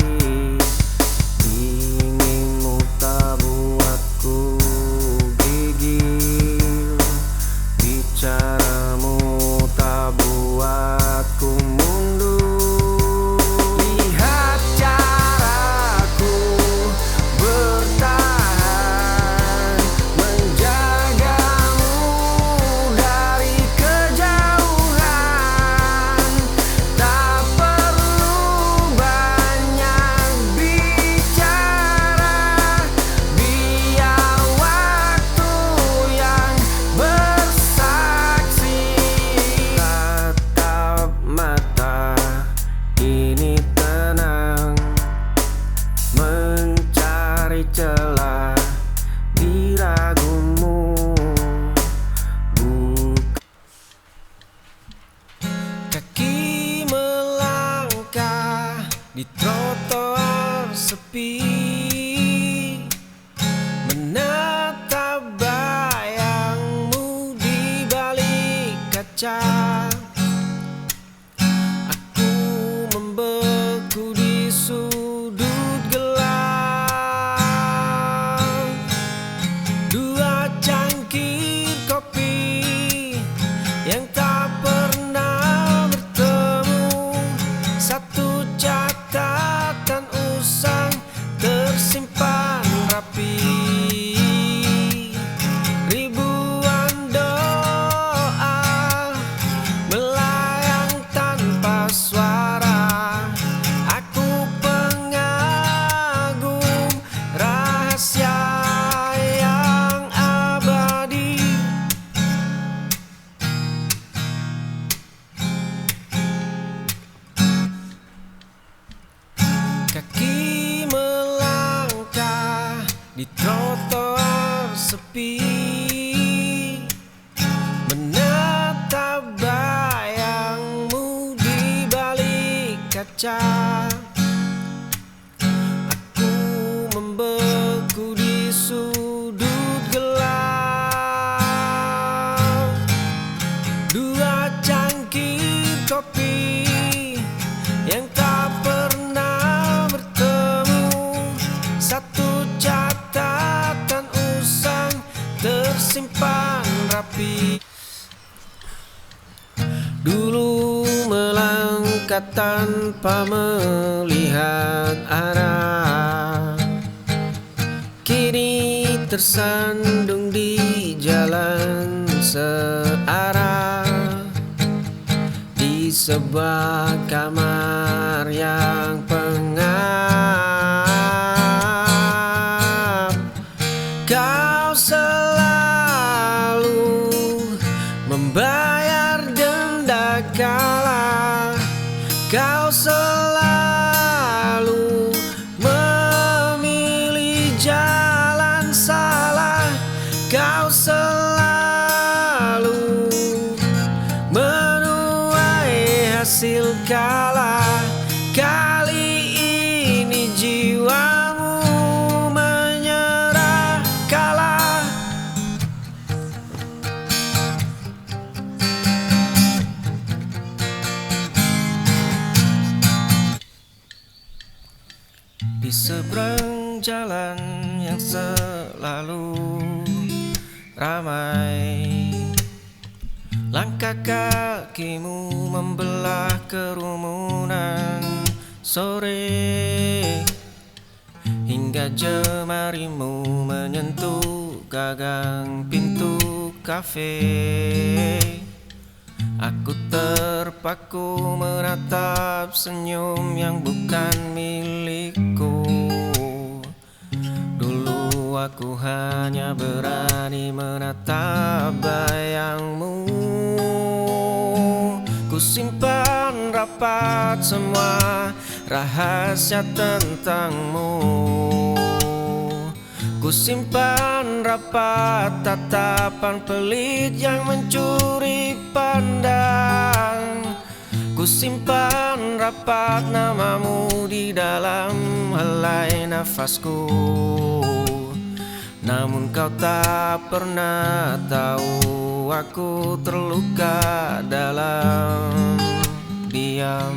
[SPEAKER 4] Dinginmu tak buatku gigil, bicaramu tak buatku mundur. Lihat caraku bertahan, menjagamu dari kejauhan. Tak perlu banyak bicara, biar waktu yang bersaksi. Tatap mata, ini tenang, mencari celah di ragumu. Kaki melangkah di trotoar sepi, menatap bayangmu di balik kaca. Aku membeku di sudut gelap. Dua cangkir kopi yang tak pernah bertemu. Satu catatan usang tersimpan rapi. Ribuan doa melayang tanpa suara. Aku pengagum rahasia yang abadi. Kaki melangkah di trotoar sepi, menatap bayangmu di balik kaca. Aku membeku di sudut gelap. Dua cangkir kopi yang tak pernah bertemu. Satu catatan usang tersimpan rapi. Dulu melangkah tanpa melihat arah, kini tersandung di jalan searah. Di sebuah kamar yang pengap, kau selalu membayar denda kalah. Kau selalu memilih jalan salah. Kau selalu menuai hasil kalah. Kali ini jiwamu menyerah kalah. Di seberang jalan yang selalu ramai, langkah kakimu membelah kerumunan sore, hingga jemarimu menyentuh gagang pintu kafe. Aku terpaku menatap senyum yang bukan milikku. Dulu aku hanya berani menatap bayangmu. Ku simpan rapat semua rahasia tentangmu. Ku simpan rapat tatapan pelit yang mencuri pandang. Ku simpan rapat namamu di dalam helai nafasku. Namun kau tak pernah tahu aku terluka dalam diam.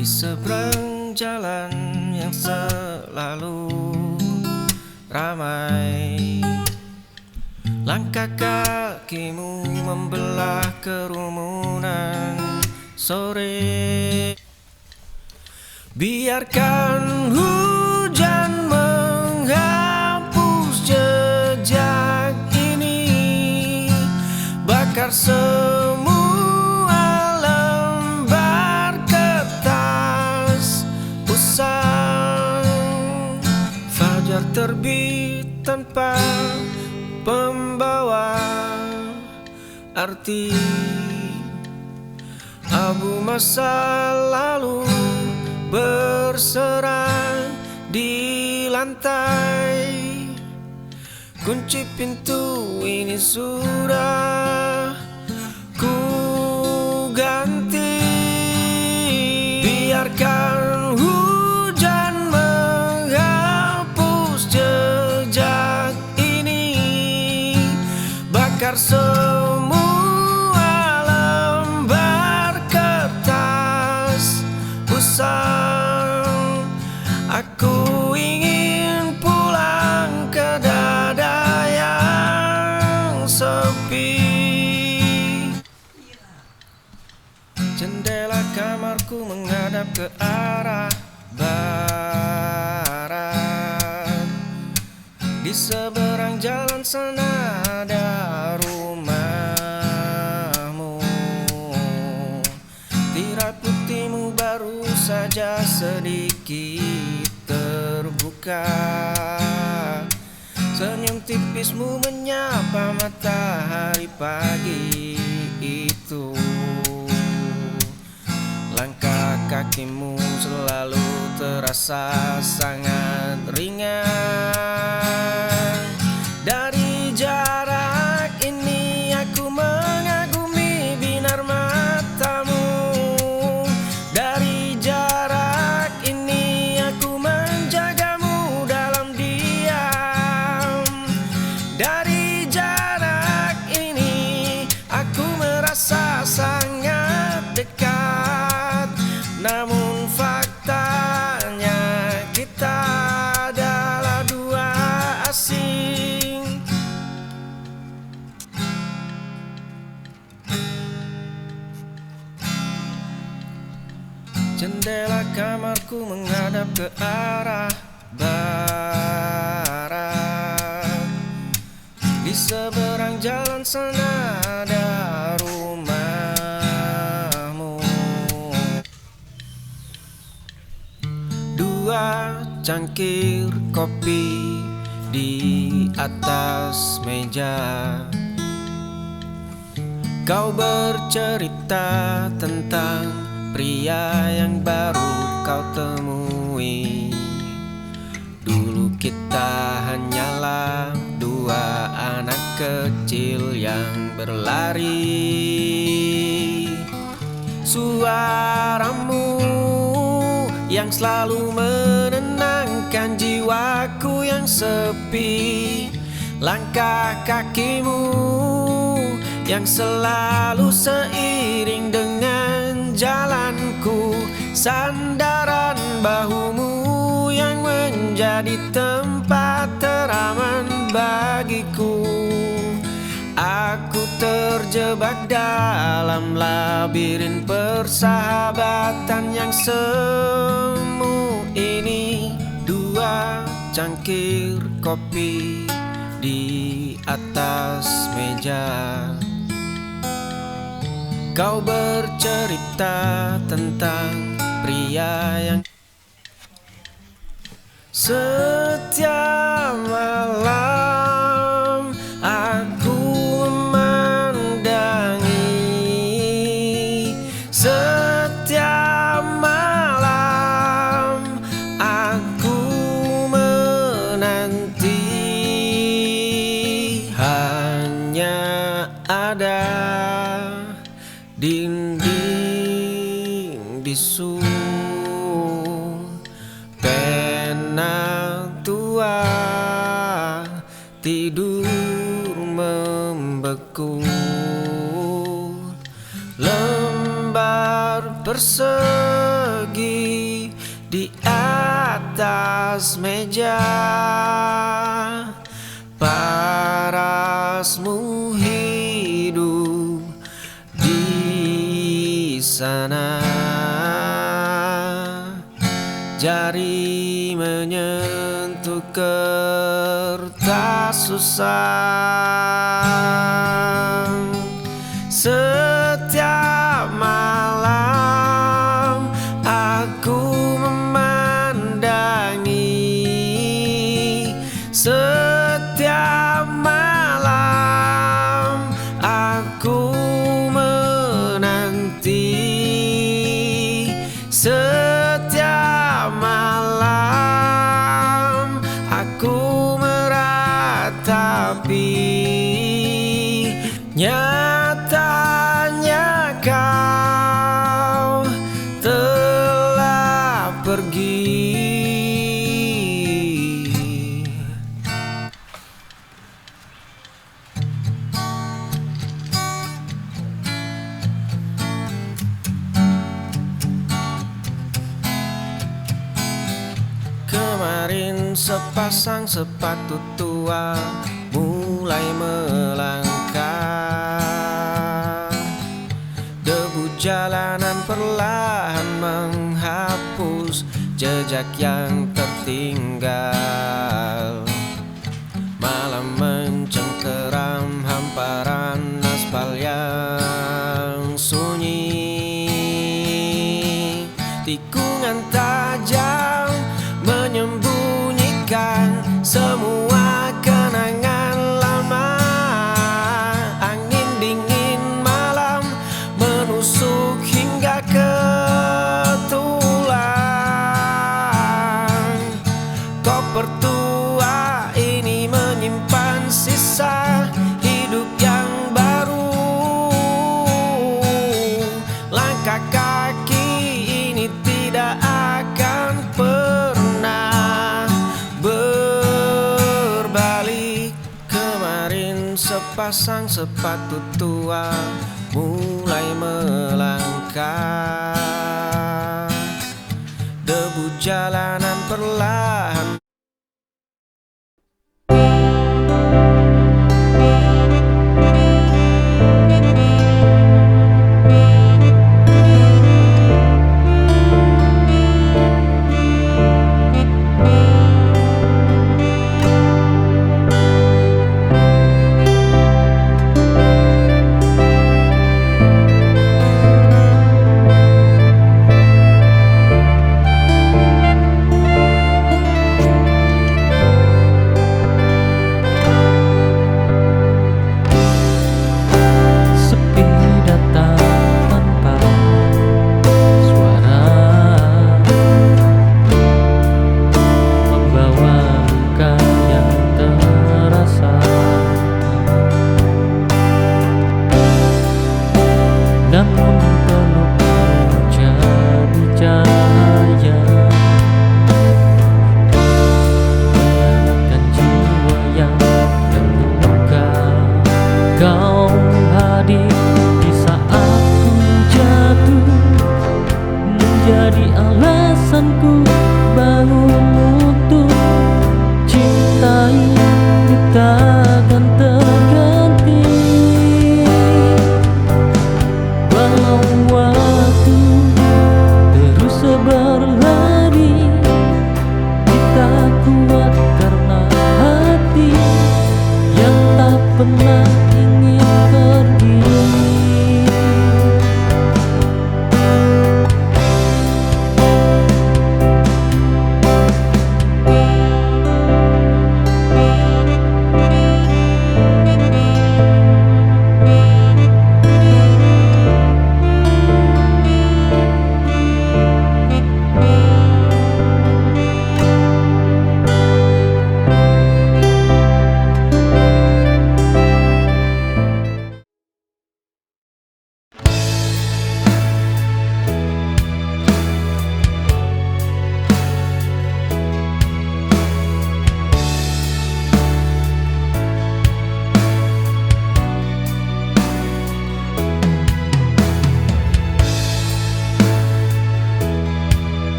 [SPEAKER 4] Di seberang jalan yang selalu ramai, langkah kakimu membelah kerumunan sore. Biarkan hujan menghapus jejak ini, bakar semua lembar kertas usang. Fajar terbit tanpa pembawa arti, abu masa lalu berserang di lantai. Kunci pintu ini sudah ku ganti. Biarkan hujan menghapus jejak ini, bakar semua usang. Aku ingin pulang ke dada yang sepi. Jendela kamarku menghadap ke arah barat. Di seberang jalan sana ada rumahmu. Tirai putihmu baru saja sedikit terbuka. Senyum tipismu menyapa matahari pagi itu. Langkah kakimu selalu terasa sangat ringan. Dari jarak ini aku mengagumi binar matamu. Dari jarak ini aku menjagamu dalam diam. Dari jarak ini aku merasa sangat dekat. Namun faktanya kita adalah dua asing. Jendela kamarku menghadap ke arah barat. Di seberang jalan sana ada rumahmu. Dua cangkir kopi di atas meja. Kau bercerita tentang pria yang baru kau temui. Dulu kita hanyalah dua anak kecil yang berlari. Suaramu yang selalu menenangkan jiwaku yang sepi. Langkah kakimu yang selalu seiring dengan jalanku, sandaran bahumu yang menjadi tempat teraman bagiku. Aku terjebak dalam labirin persahabatan yang semu ini. Dua cangkir kopi di atas meja, kau bercerita tentang pria yang setiap malam aku memandangi, setiap malam aku menanti. Hanya ada dinding bisu, pena tua, tidur membeku, lembar persegi di atas meja, parasmu hidup di sana. Jari menyentuh kertas susah. Setiap malam aku memandangi, setiap malam aku menanti, setiap malam aku meratapi. Nyatanya kau telah pergi. Kemarin sepasang sepatu tua mulai melangkah, debu jalanan perlahan menghapus jejak yang tertinggal. Malam mencengkeram hamparan aspal yang sunyi, tikungan tajam menyembunyikan semua kenangan lama. Angin dingin malam menusuk hingga ke tulang. Koper tua ini menyimpan sisa hidup yang baru. Langkah kaki ini tidak akan pernah berbalik. Kemarin sepasang sepatu tua mulai melangkah, debu jalanan perlahan.
[SPEAKER 5] Kau hadir di saat ku jatuh, menjadi alasanku bangun utuh. Cinta ini takkan terganti, walau waktu terus berlari. Kita kuat karena hati yang tak pernah ingin pergi.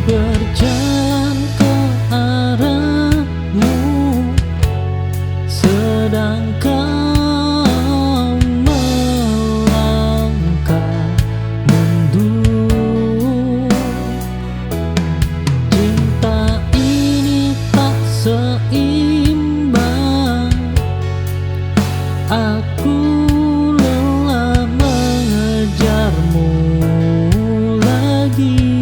[SPEAKER 5] Berjalan ke arahmu, sedang kau melangkah mundur. Cinta ini tak seimbang, aku lelah mengejarmu lagi.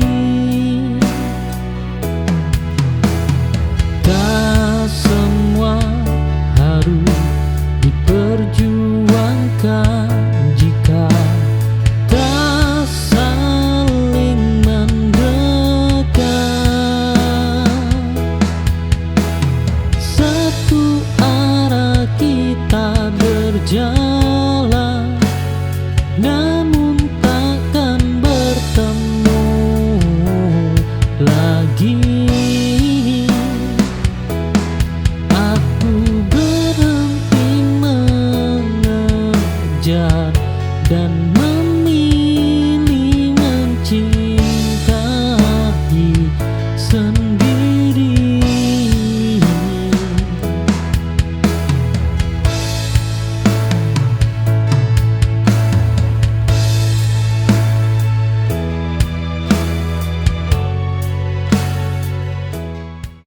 [SPEAKER 5] Semua harus diperjuangkan jika tak saling mendekat. Satu arah kita berjalan, namun